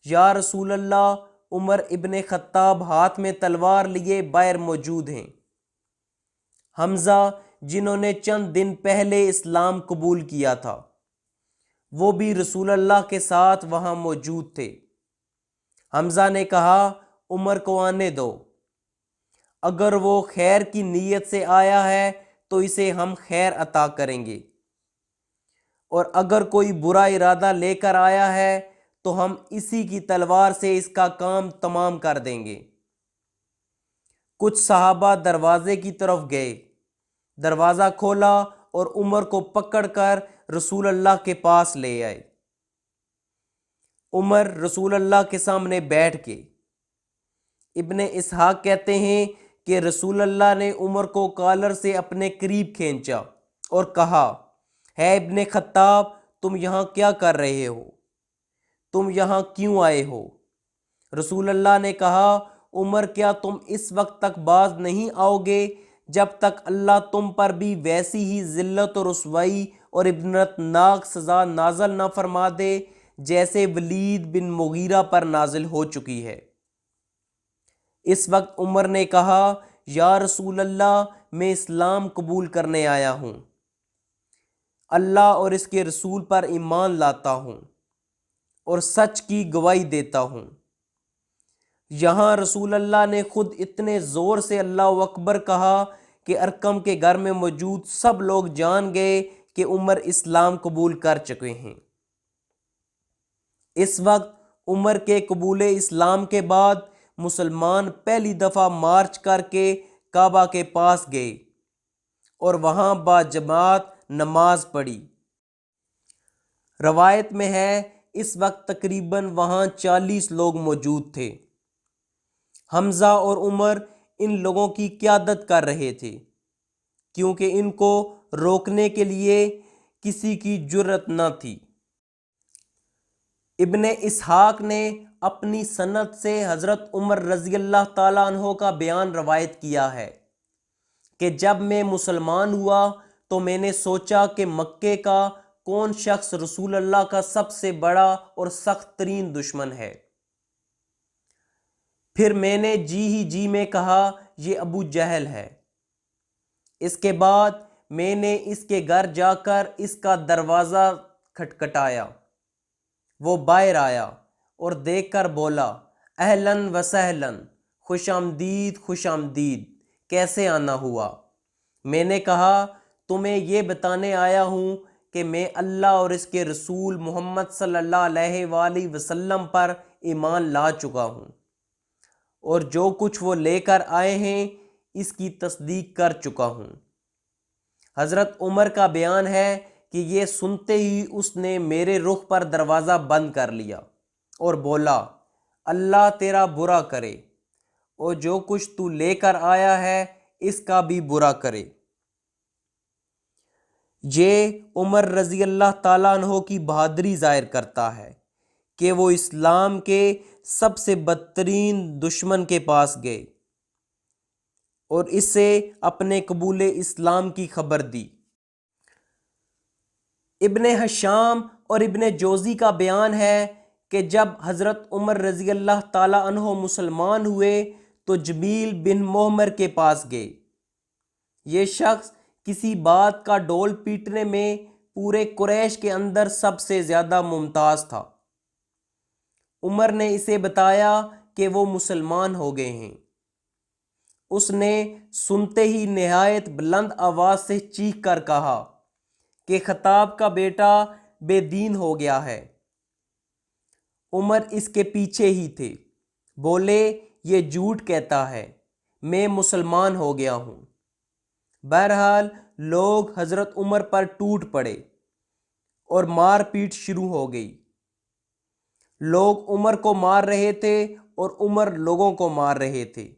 یا رسول اللہ، عمر ابن خطاب ہاتھ میں تلوار لیے باہر موجود ہیں۔ حمزہ جنہوں نے چند دن پہلے اسلام قبول کیا تھا، وہ بھی رسول اللہ کے ساتھ وہاں موجود تھے۔ حمزہ نے کہا عمر کو آنے دو، اگر وہ خیر کی نیت سے آیا ہے تو اسے ہم خیر عطا کریں گے، اور اگر کوئی برا ارادہ لے کر آیا ہے تو ہم اسی کی تلوار سے اس کا کام تمام کر دیں گے۔ کچھ صحابہ دروازے کی طرف گئے، دروازہ کھولا اور عمر کو پکڑ کر رسول اللہ کے پاس لے آئے۔ عمر رسول اللہ کے سامنے بیٹھ کے، ابن اسحاق کہتے ہیں کہ رسول اللہ نے عمر کو کالر سے اپنے قریب کھینچا اور کہا، ہے ابن خطاب، تم یہاں کیا کر رہے ہو؟ تم یہاں کیوں آئے ہو؟ رسول اللہ نے کہا، عمر کیا تم اس وقت تک باز نہیں آؤ گے جب تک اللہ تم پر بھی ویسی ہی ذلت و رسوائی اور عبرت ناک سزا نازل نہ فرما دے جیسے ولید بن مغیرہ پر نازل ہو چکی ہے۔ اس وقت عمر نے کہا، یا رسول اللہ، میں اسلام قبول کرنے آیا ہوں، اللہ اور اس کے رسول پر ایمان لاتا ہوں اور سچ کی گواہی دیتا ہوں۔ یہاں رسول اللہ نے خود اتنے زور سے اللہ اکبر کہا کہ ارقم کے گھر میں موجود سب لوگ جان گئے کہ عمر اسلام قبول کر چکے ہیں۔ اس وقت عمر کے قبول اسلام کے بعد مسلمان پہلی دفعہ مارچ کر کے کعبہ کے پاس گئے اور وہاں باجماعت نماز پڑھی۔ روایت میں ہے اس وقت تقریباً وہاں 40 لوگ موجود تھے۔ حمزہ اور عمر ان لوگوں کی قیادت کر رہے تھے کیونکہ ان کو روکنے کے لیے کسی کی جرأت نہ تھی۔ ابن اسحاق نے اپنی سند سے حضرت عمر رضی اللہ تعالیٰ عنہ کا بیان روایت کیا ہے کہ جب میں مسلمان ہوا تو میں نے سوچا کہ مکے کا کون شخص رسول اللہ کا سب سے بڑا اور سخت ترین دشمن ہے۔ پھر میں نے جی میں کہا یہ ابو جہل ہے۔ اس کے بعد میں نے اس کے گھر جا کر اس کا دروازہ کھٹکھٹایا۔ وہ باہر آیا اور دیکھ کر بولا، اہلاً و سہلاً، خوش آمدید خوش آمدید، کیسے آنا ہوا؟ میں نے کہا، تمہیں یہ بتانے آیا ہوں کہ میں اللہ اور اس کے رسول محمد صلی اللہ علیہ وآلہ وسلم پر ایمان لا چکا ہوں، اور جو کچھ وہ لے کر آئے ہیں اس کی تصدیق کر چکا ہوں۔ حضرت عمر کا بیان ہے کہ یہ سنتے ہی اس نے میرے رخ پر دروازہ بند کر لیا اور بولا، اللہ تیرا برا کرے اور جو کچھ تو لے کر آیا ہے اس کا بھی برا کرے۔ یہ عمر رضی اللہ تعالیٰ عنہ کی بہادری ظاہر کرتا ہے کہ وہ اسلام کے سب سے بدترین دشمن کے پاس گئے اور اسے اپنے قبول اسلام کی خبر دی۔ ابن ہشام اور ابن جوزی کا بیان ہے کہ جب حضرت عمر رضی اللہ تعالیٰ عنہ مسلمان ہوئے تو جمیل بن معمر کے پاس گئے۔ یہ شخص کسی بات کا ڈول پیٹنے میں پورے قریش کے اندر سب سے زیادہ ممتاز تھا۔ عمر نے اسے بتایا کہ وہ مسلمان ہو گئے ہیں۔ اس نے سنتے ہی نہایت بلند آواز سے چیخ کر کہا کہ خطاب کا بیٹا بے دین ہو گیا ہے۔ عمر اس کے پیچھے ہی تھے، بولے، یہ جھوٹ کہتا ہے، میں مسلمان ہو گیا ہوں۔ بہرحال لوگ حضرت عمر پر ٹوٹ پڑے اور مار پیٹ شروع ہو گئی۔ لوگ عمر کو مار رہے تھے اور عمر لوگوں کو مار رہے تھے،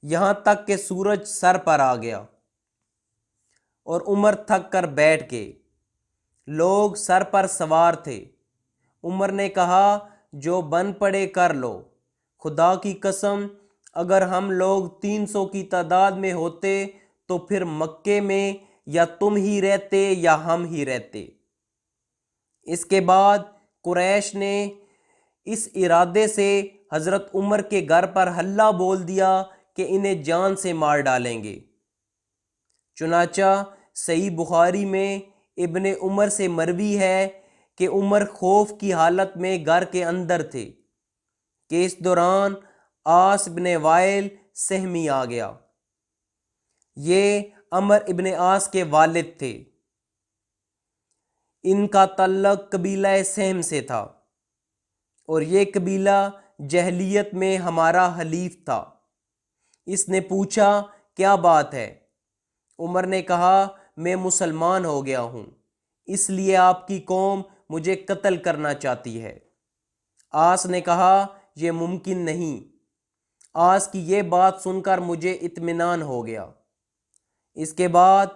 یہاں تک کہ سورج سر پر آ گیا اور عمر تھک کر بیٹھ گئے۔ لوگ سر پر سوار تھے۔ عمر نے کہا، جو بن پڑے کر لو، خدا کی قسم اگر ہم لوگ 300 کی تعداد میں ہوتے تو پھر مکے میں یا تم ہی رہتے یا ہم ہی رہتے۔ اس کے بعد قریش نے اس ارادے سے حضرت عمر کے گھر پر حلہ بول دیا کہ انہیں جان سے مار ڈالیں گے۔ چنانچہ صحیح بخاری میں ابن عمر سے مروی ہے کہ عمر خوف کی حالت میں گھر کے اندر تھے کہ اس دوران عاص بن وائل سہمی آ گیا۔ یہ عمر ابن عاص کے والد تھے۔ ان کا تعلق قبیلہ سہم سے تھا اور یہ قبیلہ جہلیت میں ہمارا حلیف تھا۔ اس نے پوچھا کیا بات ہے؟ عمر نے کہا میں مسلمان ہو گیا ہوں، اس لیے آپ کی قوم مجھے قتل کرنا چاہتی ہے۔ عاص نے کہا یہ ممکن نہیں۔ عاص کی یہ بات سن کر مجھے اطمینان ہو گیا۔ اس کے بعد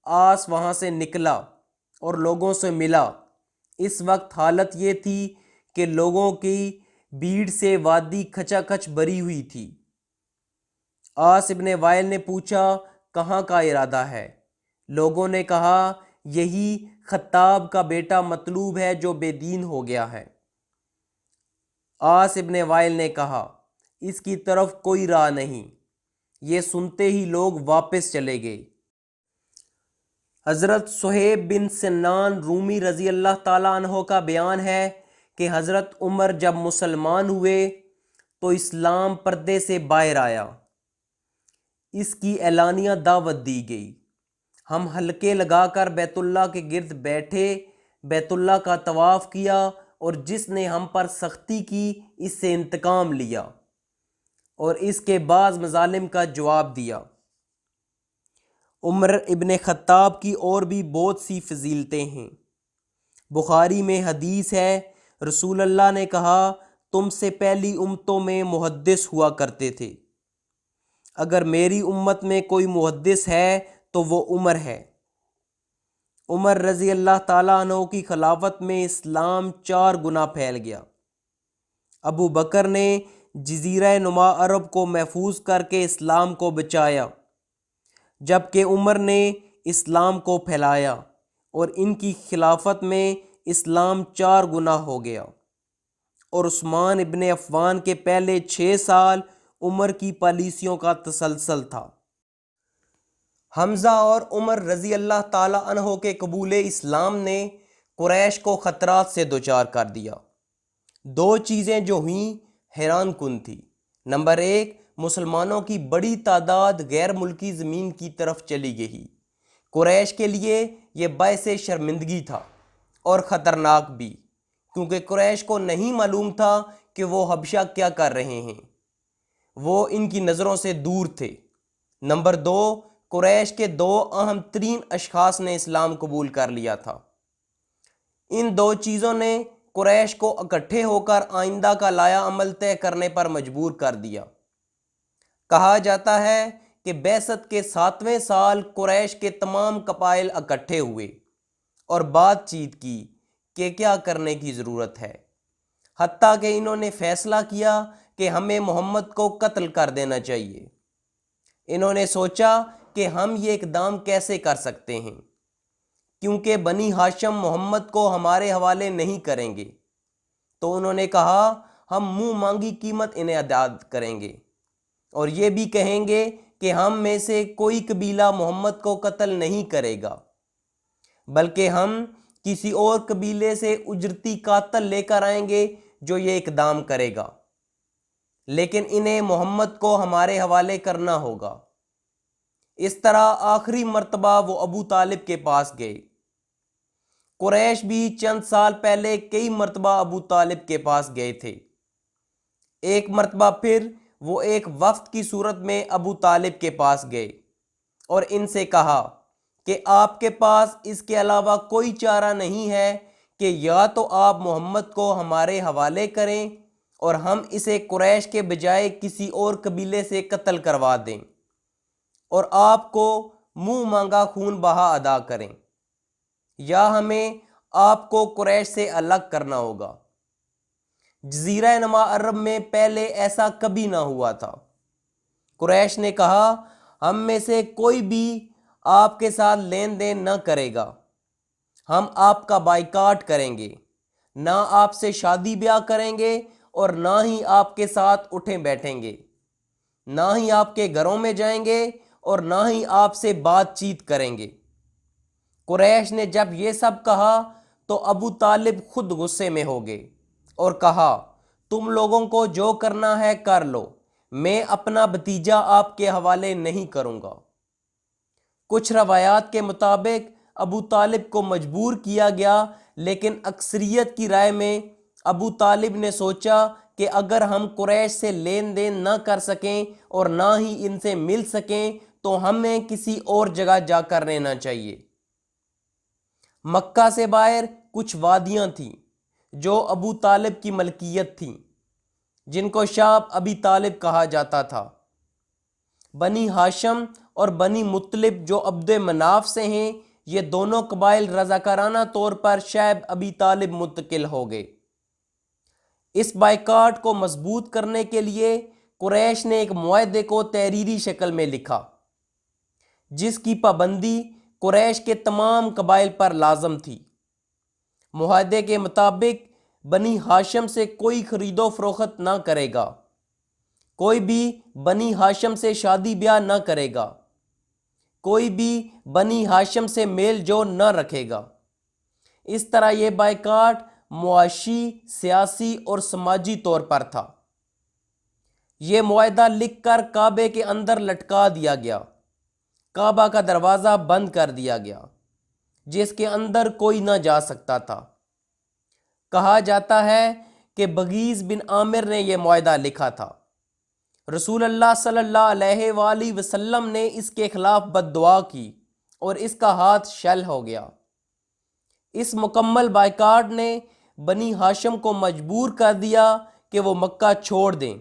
عاص وہاں سے نکلا اور لوگوں سے ملا۔ اس وقت حالت یہ تھی کہ لوگوں کی بھیڑ سے وادی کھچا کھچ بھری ہوئی تھی۔ عاص ابن وائل نے پوچھا کہاں کا ارادہ ہے؟ لوگوں نے کہا یہی خطاب کا بیٹا مطلوب ہے جو بے دین ہو گیا ہے۔ عاص ابن وائل نے کہا اس کی طرف کوئی راہ نہیں۔ یہ سنتے ہی لوگ واپس چلے گئے۔ حضرت صہیب بن سنان رومی رضی اللہ تعالیٰ عنہ کا بیان ہے کہ حضرت عمر جب مسلمان ہوئے تو اسلام پردے سے باہر آیا۔ اس کی اعلانیہ دعوت دی گئی۔ ہم حلقے لگا کر بیت اللہ کے گرد بیٹھے، بیت اللہ کا طواف کیا اور جس نے ہم پر سختی کی اس سے انتقام لیا اور اس کے بعض مظالم کا جواب دیا۔ عمر ابن خطاب کی اور بھی بہت سی فضیلتیں ہیں۔ بخاری میں حدیث ہے رسول اللہ نے کہا تم سے پہلی امتوں میں محدث ہوا کرتے تھے، اگر میری امت میں کوئی محدث ہے تو وہ عمر ہے۔ عمر رضی اللہ تعالیٰ عنہ کی خلافت میں اسلام 4 گنا پھیل گیا۔ ابو بکر نے جزیرہ نما عرب کو محفوظ کر کے اسلام کو بچایا، جبکہ عمر نے اسلام کو پھیلایا اور ان کی خلافت میں اسلام 4 گنا ہو گیا۔ اور عثمان ابن عفان کے پہلے 6 سال عمر کی پالیسیوں کا تسلسل تھا۔ حمزہ اور عمر رضی اللہ تعالیٰ عنہ کے قبول اسلام نے قریش کو خطرات سے دوچار کر دیا۔ 2 چیزیں جو ہوئیں حیران کن تھی۔ نمبر 1، مسلمانوں کی بڑی تعداد غیر ملکی زمین کی طرف چلی گئی۔ قریش کے لیے یہ باعث شرمندگی تھا اور خطرناک بھی، کیونکہ قریش کو نہیں معلوم تھا کہ وہ حبشہ کیا کر رہے ہیں، وہ ان کی نظروں سے دور تھے۔ نمبر 2، قریش کے 2 اہم ترین اشخاص نے اسلام قبول کر لیا تھا۔ ان 2 چیزوں نے قریش کو اکٹھے ہو کر آئندہ کا لایا عمل طے کرنے پر مجبور کر دیا۔ کہا جاتا ہے کہ بعثت کے 7ویں سال قریش کے تمام قبائل اکٹھے ہوئے اور بات چیت کی کہ کیا کرنے کی ضرورت ہے، حتیٰ کہ انہوں نے فیصلہ کیا کہ ہمیں محمد کو قتل کر دینا چاہیے۔ انہوں نے سوچا کہ ہم یہ اقدام کیسے کر سکتے ہیں، کیونکہ بنی ہاشم محمد کو ہمارے حوالے نہیں کریں گے، تو انہوں نے کہا ہم منہ مانگی قیمت انہیں ادا کریں گے اور یہ بھی کہیں گے کہ ہم میں سے کوئی قبیلہ محمد کو قتل نہیں کرے گا، بلکہ ہم کسی اور قبیلے سے اجرتی قاتل لے کر آئیں گے جو یہ اقدام کرے گا، لیکن انہیں محمد کو ہمارے حوالے کرنا ہوگا۔ اس طرح آخری مرتبہ وہ ابو طالب کے پاس گئے۔ قریش بھی چند سال پہلے کئی مرتبہ ابو طالب کے پاس گئے تھے۔ ایک مرتبہ پھر وہ ایک وفد کی صورت میں ابو طالب کے پاس گئے اور ان سے کہا کہ آپ کے پاس اس کے علاوہ کوئی چارہ نہیں ہے کہ یا تو آپ محمد کو ہمارے حوالے کریں اور ہم اسے قریش کے بجائے کسی اور قبیلے سے قتل کروا دیں اور آپ کو منہ مانگا خون بہا ادا کریں، یا ہمیں آپ کو قریش سے الگ کرنا ہوگا۔ جزیرہ نما عرب میں پہلے ایسا کبھی نہ ہوا تھا۔ قریش نے کہا ہم میں سے کوئی بھی آپ کے ساتھ لین دین نہ کرے گا، ہم آپ کا بائیکاٹ کریں گے، نہ آپ سے شادی بیاہ کریں گے اور نہ ہی آپ کے ساتھ اٹھیں بیٹھیں گے، نہ ہی آپ کے گھروں میں جائیں گے اور نہ ہی آپ سے بات چیت کریں گے۔ قریش نے جب یہ سب کہا تو ابو طالب خود غصے میں ہو گئے اور کہا تم لوگوں کو جو کرنا ہے کر لو، میں اپنا بھتیجا آپ کے حوالے نہیں کروں گا۔ کچھ روایات کے مطابق ابو طالب کو مجبور کیا گیا، لیکن اکثریت کی رائے میں ابو طالب نے سوچا کہ اگر ہم قریش سے لین دین نہ کر سکیں اور نہ ہی ان سے مل سکیں تو ہمیں کسی اور جگہ جا کر رہنا چاہیے۔ مکہ سے باہر کچھ وادیاں تھیں جو ابو طالب کی ملکیت تھیں، جن کو شعب ابی طالب کہا جاتا تھا۔ بنی ہاشم اور بنی مطلب جو عبد مناف سے ہیں، یہ دونوں قبائل رضاکارانہ طور پر شعب ابی طالب منتقل ہو گئے۔ اس بائیکاٹ کو مضبوط کرنے کے لیے قریش نے ایک معاہدے کو تحریری شکل میں لکھا، جس کی پابندی قریش کے تمام قبائل پر لازم تھی۔ معاہدے کے مطابق بنی ہاشم سے کوئی خرید و فروخت نہ کرے گا، کوئی بھی بنی ہاشم سے شادی بیاہ نہ کرے گا، کوئی بھی بنی ہاشم سے میل جول نہ رکھے گا۔ اس طرح یہ بائیکاٹ معاشی، سیاسی اور سماجی طور پر تھا۔ یہ معاہدہ لکھ کر کعبے کے اندر لٹکا دیا گیا، کعبہ کا دروازہ بند کر دیا گیا، جس کے اندر کوئی نہ جا سکتا تھا۔ کہا جاتا ہے کہ بغیث بن عامر نے یہ معاہدہ لکھا تھا۔ رسول اللہ صلی اللہ علیہ وآلہ وسلم نے اس کے خلاف بد دعا کی اور اس کا ہاتھ شل ہو گیا۔ اس مکمل بائیکاٹ نے بنی ہاشم کو مجبور کر دیا کہ وہ مکہ چھوڑ دیں۔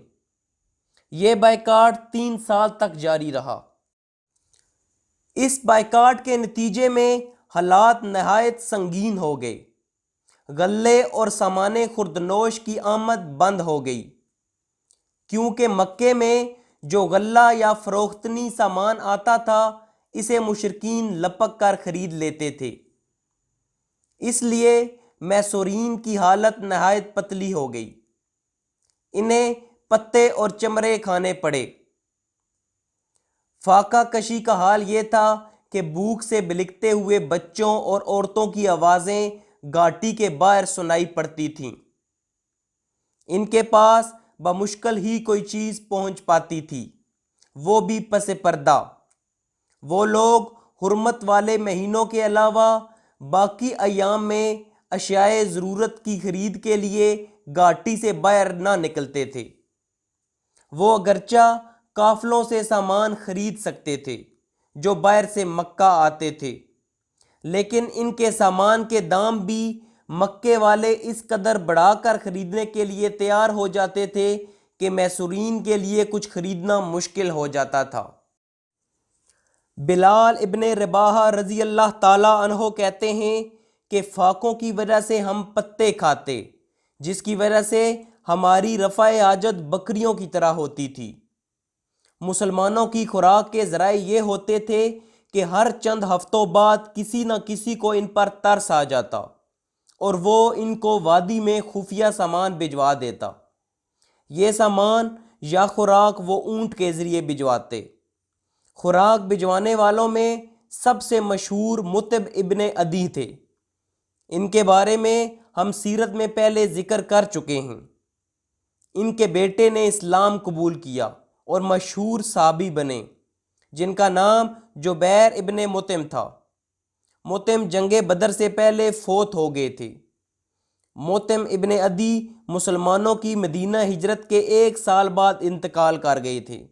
یہ بائیکاٹ 3 سال تک جاری رہا۔ اس بائیکاٹ کے نتیجے میں حالات نہایت سنگین ہو گئے۔ غلے اور سامان خوردنوش کی آمد بند ہو گئی، کیونکہ مکے میں جو غلہ یا فروختنی سامان آتا تھا اسے مشرکین لپک کر خرید لیتے تھے۔ اس لیے میسورین کی حالت نہایت پتلی ہو گئی، انہیں پتے اور چمڑے کھانے پڑے۔ فاقہ کشی کا حال یہ تھا کہ بھوک سے بلکتے ہوئے بچوں اور عورتوں کی آوازیں گھاٹی کے باہر سنائی پڑتی تھیں۔ ان کے پاس بمشکل ہی کوئی چیز پہنچ پاتی تھی، وہ بھی پس پردہ۔ وہ لوگ حرمت والے مہینوں کے علاوہ باقی ایام میں اشیاء ضرورت کی خرید کے لیے گھاٹی سے باہر نہ نکلتے تھے۔ وہ اگرچہ قافلوں سے سامان خرید سکتے تھے جو باہر سے مکہ آتے تھے، لیکن ان کے سامان کے دام بھی مکے والے اس قدر بڑھا کر خریدنے کے لیے تیار ہو جاتے تھے کہ میسورین کے لیے کچھ خریدنا مشکل ہو جاتا تھا۔ بلال ابن رباح رضی اللہ تعالیٰ عنہ کہتے ہیں کہ فاقوں کی وجہ سے ہم پتے کھاتے، جس کی وجہ سے ہماری رفع حاجت بکریوں کی طرح ہوتی تھی۔ مسلمانوں کی خوراک کے ذرائع یہ ہوتے تھے کہ ہر چند ہفتوں بعد کسی نہ کسی کو ان پر ترس آ جاتا اور وہ ان کو وادی میں خفیہ سامان بھجوا دیتا۔ یہ سامان یا خوراک وہ اونٹ کے ذریعے بھجواتے۔ خوراک بھجوانے والوں میں سب سے مشہور مطب ابن عدی تھے۔ ان کے بارے میں ہم سیرت میں پہلے ذکر کر چکے ہیں۔ ان کے بیٹے نے اسلام قبول کیا اور مشہور صحابی بنے، جن کا نام جبیر ابن مطعم تھا۔ مطعم جنگ بدر سے پہلے فوت ہو گئے تھے۔ مطعم ابن عدی مسلمانوں کی مدینہ ہجرت کے 1 سال بعد انتقال کر گئے تھے۔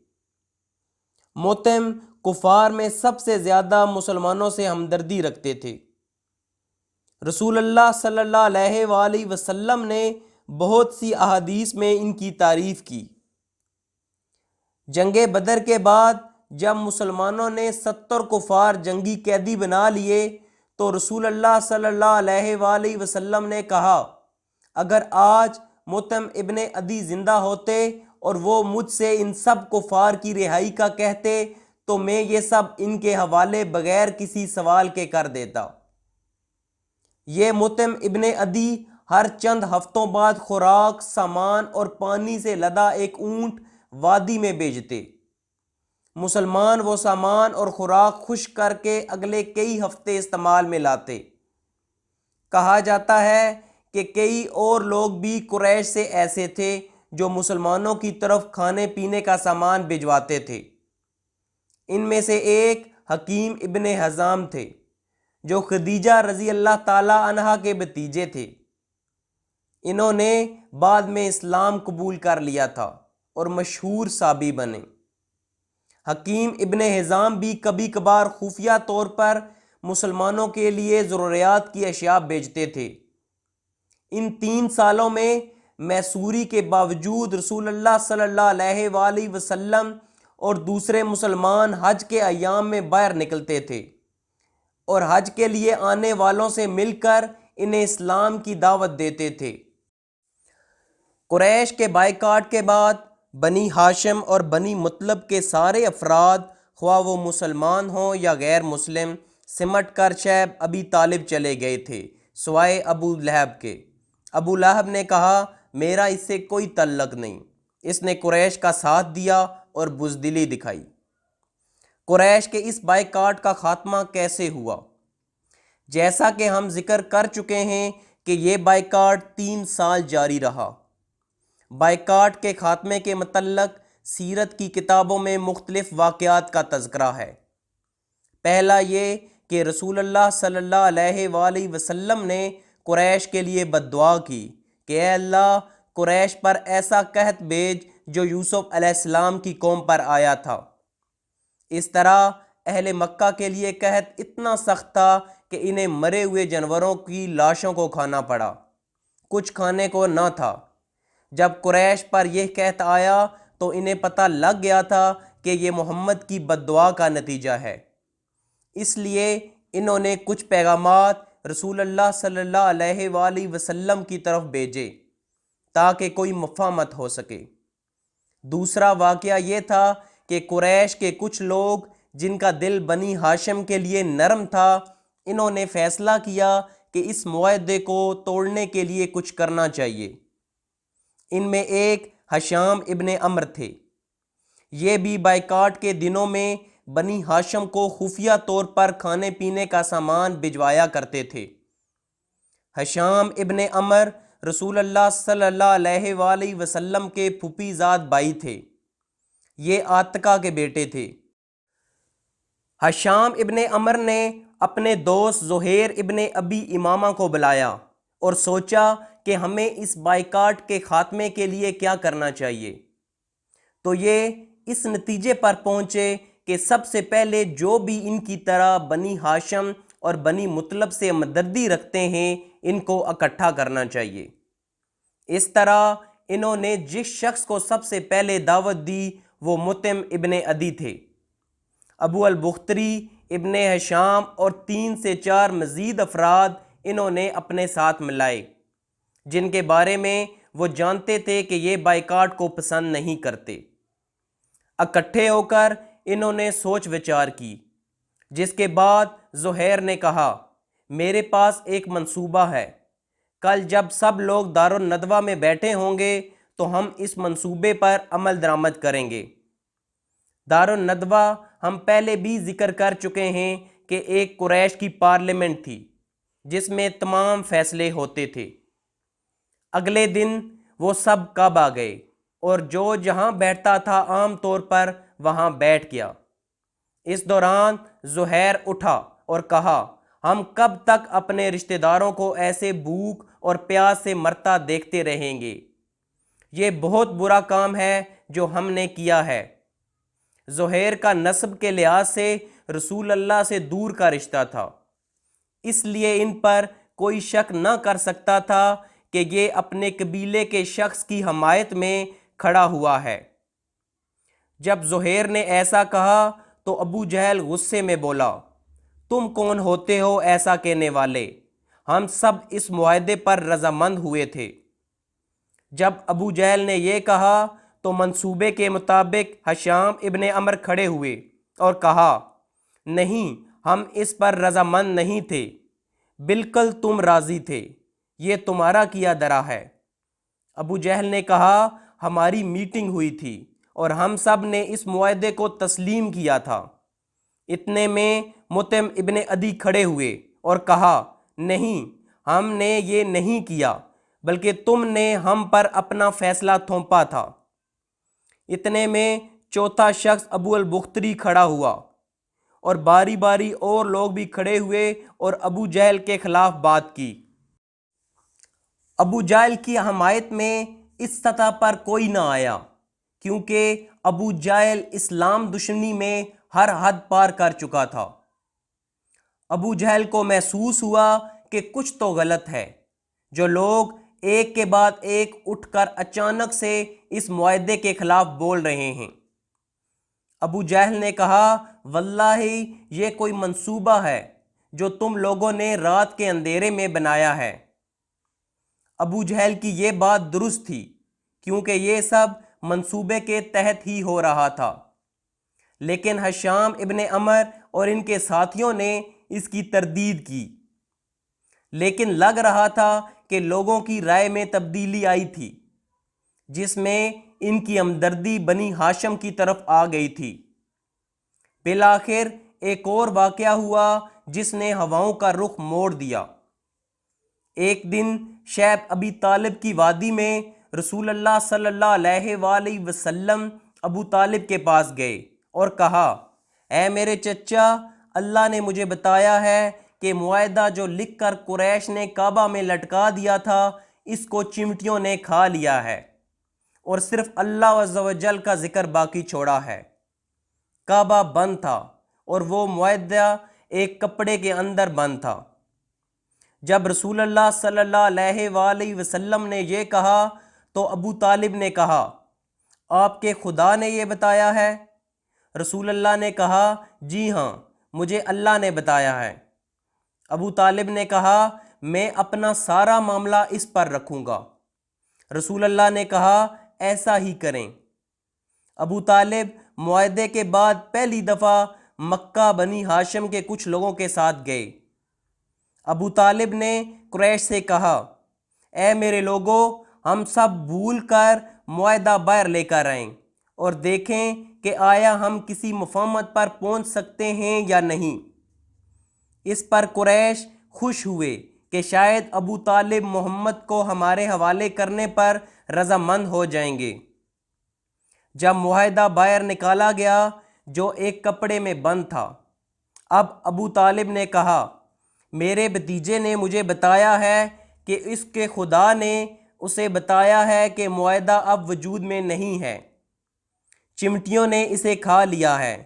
مطعم کفار میں سب سے زیادہ مسلمانوں سے ہمدردی رکھتے تھے۔ رسول اللہ صلی اللہ علیہ وآلہ وسلم نے بہت سی احادیث میں ان کی تعریف کی۔ جنگ بدر کے بعد جب مسلمانوں نے 70 کفار جنگی قیدی بنا لیے تو رسول اللہ صلی اللہ علیہ وآلہ وسلم نے کہا، اگر آج مطعم ابن عدی زندہ ہوتے اور وہ مجھ سے ان سب کفار کی رہائی کا کہتے تو میں یہ سب ان کے حوالے بغیر کسی سوال کے کر دیتا۔ یہ مطعم ابن عدی ہر چند ہفتوں بعد خوراک، سامان اور پانی سے لدا ایک اونٹ وادی میں بھیجتے۔ مسلمان وہ سامان اور خوراک خشک کر کے اگلے کئی ہفتے استعمال میں لاتے۔ کہا جاتا ہے کہ کئی اور لوگ بھی قریش سے ایسے تھے جو مسلمانوں کی طرف کھانے پینے کا سامان بھجواتے تھے۔ ان میں سے ایک حکیم ابن حزام تھے جو خدیجہ رضی اللہ تعالیٰ عنہا کے بھتیجے تھے۔ انہوں نے بعد میں اسلام قبول کر لیا تھا اور مشہور صحابی بنے۔ حکیم ابن حزام بھی کبھی کبھار خفیہ طور پر مسلمانوں کے لیے ضروریات کی اشیاء بیچتے تھے۔ ان 3 سالوں میں میسوری کے باوجود رسول اللہ صلی اللہ علیہ وآلہ وسلم اور دوسرے مسلمان حج کے ایام میں باہر نکلتے تھے اور حج کے لیے آنے والوں سے مل کر انہیں اسلام کی دعوت دیتے تھے۔ قریش کے بائیکاٹ کے بعد بنی ہاشم اور بنی مطلب کے سارے افراد، خواہ وہ مسلمان ہوں یا غیر مسلم، سمٹ کر شیب ابی طالب چلے گئے تھے سوائے ابو لہب کے۔ ابو لہب نے کہا میرا اس سے کوئی تعلق نہیں۔ اس نے قریش کا ساتھ دیا اور بزدلی دکھائی۔ قریش کے اس بائیکاٹ کا خاتمہ کیسے ہوا؟ جیسا کہ ہم ذکر کر چکے ہیں کہ یہ بائیکاٹ 3 سال جاری رہا۔ بائیکاٹ کے خاتمے کے متعلق سیرت کی کتابوں میں مختلف واقعات کا تذکرہ ہے۔ پہلا یہ کہ رسول اللہ صلی اللہ علیہ وآلہ وسلم نے قریش کے لیے بد دعا کی کہ اے اللہ قریش پر ایسا قحط بھیج جو یوسف علیہ السلام کی قوم پر آیا تھا۔ اس طرح اہل مکہ کے لیے قحط اتنا سخت تھا کہ انہیں مرے ہوئے جانوروں کی لاشوں کو کھانا پڑا، کچھ کھانے کو نہ تھا۔ جب قریش پر یہ قحط آیا تو انہیں پتہ لگ گیا تھا کہ یہ محمد کی بد دعا کا نتیجہ ہے، اس لیے انہوں نے کچھ پیغامات رسول اللہ صلی اللہ علیہ وآلہ وسلم کی طرف بھیجے تاکہ کوئی مفاہمت ہو سکے۔ دوسرا واقعہ یہ تھا کہ قریش کے کچھ لوگ جن کا دل بنی ہاشم کے لیے نرم تھا، انہوں نے فیصلہ کیا کہ اس معاہدے کو توڑنے کے لیے کچھ کرنا چاہیے۔ ان میں ایک ہشام ابن عمر تھے۔ یہ بھی بائیکاٹ کے دنوں میں بنی ہاشم کو خفیہ طور پر کھانے پینے کا سامان بھجوایا کرتے تھے۔ ہشام ابن عمر رسول اللہ صلی اللہ علیہ وآلہ وسلم کے پھوپھی زاد بھائی تھے۔ یہ عاتقہ کے بیٹے تھے۔ ہشام ابن عمر نے اپنے دوست زہیر ابن ابی امامہ کو بلایا اور سوچا کہ ہمیں اس بائیکاٹ کے خاتمے کے لیے کیا کرنا چاہیے۔ تو یہ اس نتیجے پر پہنچے کہ سب سے پہلے جو بھی ان کی طرح بنی ہاشم اور بنی مطلب سے ہمدردی رکھتے ہیں ان کو اکٹھا کرنا چاہیے۔ اس طرح انہوں نے جس شخص کو سب سے پہلے دعوت دی وہ مطعم ابن عدی تھے۔ ابو البختری، ابن ہشام اور 3 سے 4 مزید افراد انہوں نے اپنے ساتھ ملائے جن کے بارے میں وہ جانتے تھے کہ یہ بائیکاٹ کو پسند نہیں کرتے۔ اکٹھے ہو کر انہوں نے سوچ وچار کی، جس کے بعد زہیر نے کہا میرے پاس ایک منصوبہ ہے۔ کل جب سب لوگ دارالندوہ میں بیٹھے ہوں گے تو ہم اس منصوبے پر عمل درآمد کریں گے۔ دارالندوہ ہم پہلے بھی ذکر کر چکے ہیں کہ ایک قریش کی پارلیمنٹ تھی جس میں تمام فیصلے ہوتے تھے۔ اگلے دن وہ سب کعبہ گئے اور جو جہاں بیٹھتا تھا عام طور پر وہاں بیٹھ گیا۔ اس دوران زہیر اٹھا اور کہا ہم کب تک اپنے رشتہ داروں کو ایسے بھوک اور پیاس سے مرتا دیکھتے رہیں گے؟ یہ بہت برا کام ہے جو ہم نے کیا ہے۔ زہیر کا نسب کے لحاظ سے رسول اللہ سے دور کا رشتہ تھا، اس لیے ان پر کوئی شک نہ کر سکتا تھا کہ یہ اپنے قبیلے کے شخص کی حمایت میں کھڑا ہوا ہے۔ جب زہیر نے ایسا کہا تو ابو جہل غصے میں بولا تم کون ہوتے ہو ایسا کہنے والے؟ ہم سب اس معاہدے پر رضامند ہوئے تھے۔ جب ابو جہل نے یہ کہا تو منصوبے کے مطابق ہشام ابن عمر کھڑے ہوئے اور کہا نہیں، ہم اس پر رضامند نہیں تھے، بالکل تم راضی تھے، یہ تمہارا کیا درا ہے۔ ابو جہل نے کہا ہماری میٹنگ ہوئی تھی اور ہم سب نے اس معاہدے کو تسلیم کیا تھا۔ اتنے میں مطعم ابن عدی کھڑے ہوئے اور کہا نہیں، ہم نے یہ نہیں کیا بلکہ تم نے ہم پر اپنا فیصلہ تھوپا تھا۔ اتنے میں چوتھا شخص ابو البختری کھڑا ہوا اور باری باری اور لوگ بھی کھڑے ہوئے اور ابو جہل کے خلاف بات کی۔ ابو جہل کی حمایت میں اس سطح پر کوئی نہ آیا، کیونکہ ابو جہل اسلام دشمنی میں ہر حد پار کر چکا تھا۔ ابو جہل کو محسوس ہوا کہ کچھ تو غلط ہے، جو لوگ ایک کے بعد ایک اٹھ کر اچانک سے اس معاہدے کے خلاف بول رہے ہیں۔ ابو جہل نے کہا، واللہ یہ کوئی منصوبہ ہے جو تم لوگوں نے رات کے اندھیرے میں بنایا ہے۔ ابو جہل کی یہ بات درست تھی، کیونکہ یہ سب منصوبے کے تحت ہی ہو رہا تھا، لیکن ہشام ابن عمر اور ان کے ساتھیوں نے اس کی تردید کی۔ لیکن لگ رہا تھا کہ لوگوں کی رائے میں تبدیلی آئی تھی، جس میں ان کی ہمدردی بنی ہاشم کی طرف آ گئی تھی۔ بالآخر ایک اور واقعہ ہوا جس نے ہواؤں کا رخ موڑ دیا۔ ایک دن شیب ابی طالب کی وادی میں رسول اللہ صلی اللہ علیہ وآلہ وسلم ابو طالب کے پاس گئے اور کہا، اے میرے چچا، اللہ نے مجھے بتایا ہے کہ معاہدہ جو لکھ کر قریش نے کعبہ میں لٹکا دیا تھا، اس کو چمٹیوں نے کھا لیا ہے اور صرف اللہ عز و جل کا ذکر باقی چھوڑا ہے۔ کعبہ بند تھا اور وہ معاہدہ ایک کپڑے کے اندر بند تھا۔ جب رسول اللہ صلی اللہ علیہ وآلہ وسلم نے یہ کہا تو ابو طالب نے کہا، آپ کے خدا نے یہ بتایا ہے؟ رسول اللہ نے کہا، جی ہاں، مجھے اللہ نے بتایا ہے۔ ابو طالب نے کہا، میں اپنا سارا معاملہ اس پر رکھوں گا۔ رسول اللہ نے کہا، ایسا ہی کریں۔ ابو طالب معاہدے کے بعد پہلی دفعہ مکہ بنی ہاشم کے کچھ لوگوں کے ساتھ گئے۔ ابو طالب نے قریش سے کہا، اے میرے لوگوں، ہم سب بھول کر معاہدہ باہر لے کر آئیں اور دیکھیں کہ آیا ہم کسی مفاہمت پر پہنچ سکتے ہیں یا نہیں۔ اس پر قریش خوش ہوئے کہ شاید ابو طالب محمد کو ہمارے حوالے کرنے پر رضامند ہو جائیں گے۔ جب معاہدہ باہر نکالا گیا جو ایک کپڑے میں بند تھا، اب ابو طالب نے کہا، میرے بھتیجے نے مجھے بتایا ہے کہ اس کے خدا نے اسے بتایا ہے کہ معاہدہ اب وجود میں نہیں ہے، چمٹیوں نے اسے کھا لیا ہے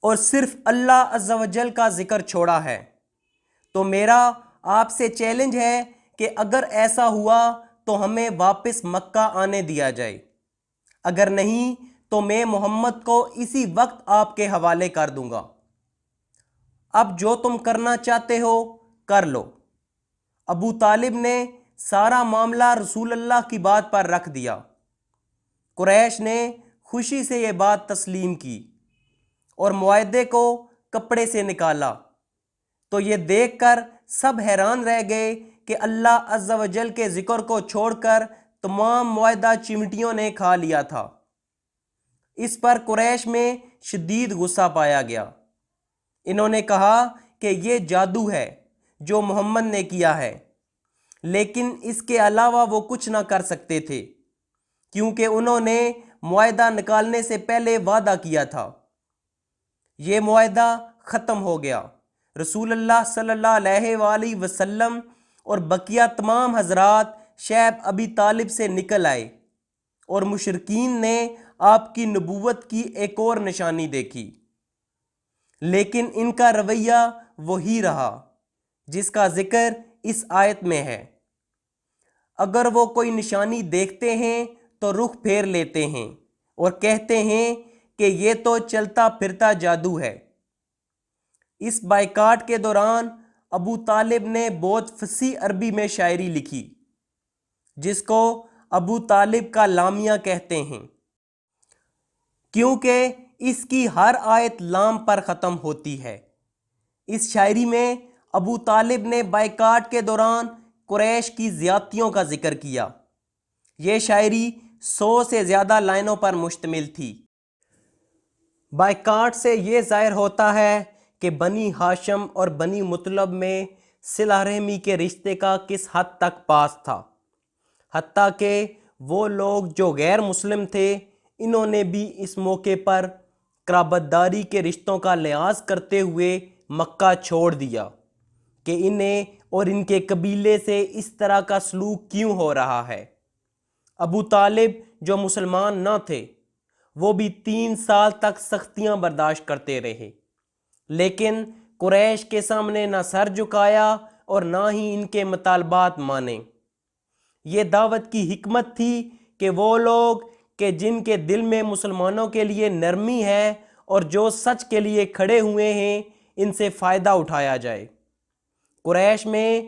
اور صرف اللہ عز و جل کا ذکر چھوڑا ہے۔ تو میرا آپ سے چیلنج ہے کہ اگر ایسا ہوا تو ہمیں واپس مکہ آنے دیا جائے، اگر نہیں تو میں محمد کو اسی وقت آپ کے حوالے کر دوں گا۔ اب جو تم کرنا چاہتے ہو کر لو۔ ابو طالب نے سارا معاملہ رسول اللہ کی بات پر رکھ دیا۔ قریش نے خوشی سے یہ بات تسلیم کی اور معاہدے کو کپڑے سے نکالا، تو یہ دیکھ کر سب حیران رہ گئے کہ اللہ عز و جل کے ذکر کو چھوڑ کر تمام معاہدہ چمٹیوں نے کھا لیا تھا۔ اس پر قریش میں شدید غصہ پایا گیا۔ انہوں نے کہا کہ یہ جادو ہے جو محمد نے کیا ہے، لیکن اس کے علاوہ وہ کچھ نہ کر سکتے تھے، کیونکہ انہوں نے معاہدہ نکالنے سے پہلے وعدہ کیا تھا۔ یہ معاہدہ ختم ہو گیا۔ رسول اللہ صلی اللہ علیہ وآلہ وسلم اور بقیہ تمام حضرات شیب ابی طالب سے نکل آئے اور مشرکین نے آپ کی نبوت کی ایک اور نشانی دیکھی، لیکن ان کا رویہ وہی رہا جس کا ذکر اس آیت میں ہے۔ اگر وہ کوئی نشانی دیکھتے ہیں تو رخ پھیر لیتے ہیں اور کہتے ہیں کہ یہ تو چلتا پھرتا جادو ہے۔ اس بائیکاٹ کے دوران ابو طالب نے بہت فصیح عربی میں شاعری لکھی، جس کو ابو طالب کا لامیہ کہتے ہیں، کیونکہ اس کی ہر آیت لام پر ختم ہوتی ہے۔ اس شاعری میں ابو طالب نے بائیکاٹ کے دوران قریش کی زیادتیوں کا ذکر کیا۔ یہ شاعری 100 سے زیادہ لائنوں پر مشتمل تھی۔ بائیکاٹ سے یہ ظاہر ہوتا ہے کہ بنی ہاشم اور بنی مطلب میں صلہ رحمی کے رشتے کا کس حد تک پاس تھا، حتیٰ کہ وہ لوگ جو غیر مسلم تھے انہوں نے بھی اس موقع پر قرابت داری کے رشتوں کا لحاظ کرتے ہوئے مکہ چھوڑ دیا کہ انہیں اور ان کے قبیلے سے اس طرح کا سلوک کیوں ہو رہا ہے۔ ابو طالب جو مسلمان نہ تھے وہ بھی 3 سال تک سختیاں برداشت کرتے رہے، لیکن قریش کے سامنے نہ سر جھکایا اور نہ ہی ان کے مطالبات مانے۔ یہ دعوت کی حکمت تھی کہ وہ لوگ کہ جن کے دل میں مسلمانوں کے لیے نرمی ہے اور جو سچ کے لیے کھڑے ہوئے ہیں ان سے فائدہ اٹھایا جائے۔ قریش میں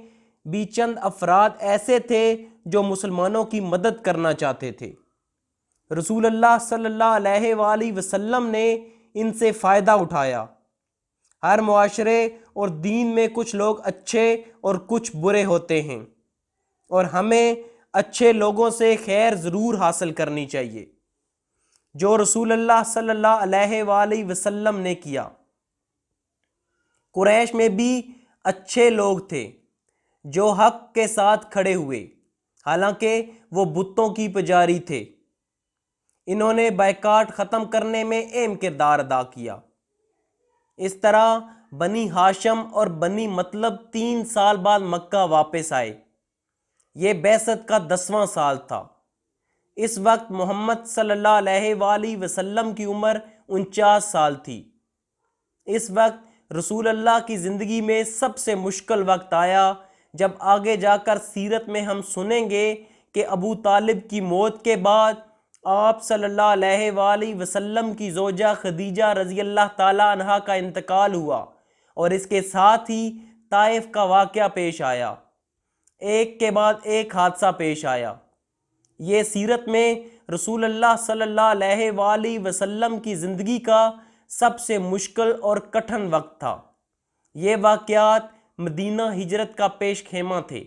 بھی چند افراد ایسے تھے جو مسلمانوں کی مدد کرنا چاہتے تھے۔ رسول اللہ صلی اللہ علیہ وآلہ وسلم نے ان سے فائدہ اٹھایا۔ ہر معاشرے اور دین میں کچھ لوگ اچھے اور کچھ برے ہوتے ہیں، اور ہمیں اچھے لوگوں سے خیر ضرور حاصل کرنی چاہیے، جو رسول اللہ صلی اللہ علیہ وآلہ وسلم نے کیا۔ قریش میں بھی اچھے لوگ تھے جو حق کے ساتھ کھڑے ہوئے، حالانکہ وہ بتوں کی پجاری تھے۔ انہوں نے بائیکاٹ ختم کرنے میں اہم کردار ادا کیا۔ اس طرح بنی ہاشم اور بنی مطلب 3 سال بعد مکہ واپس آئے۔ یہ بعثت کا 10واں سال تھا۔ اس وقت محمد صلی اللہ علیہ وآلہ وسلم کی عمر 49 سال تھی۔ اس وقت رسول اللہ کی زندگی میں سب سے مشکل وقت آیا، جب آگے جا کر سیرت میں ہم سنیں گے کہ ابو طالب کی موت کے بعد آپ صلی اللہ علیہ وآلہ وسلم کی زوجہ خدیجہ رضی اللہ تعالی عنہا کا انتقال ہوا، اور اس کے ساتھ ہی طائف کا واقعہ پیش آیا۔ ایک کے بعد ایک حادثہ پیش آیا۔ یہ سیرت میں رسول اللہ صلی اللہ علیہ وآلہ وسلم کی زندگی کا سب سے مشکل اور کٹھن وقت تھا۔ یہ واقعات مدینہ ہجرت کا پیش خیمہ تھے۔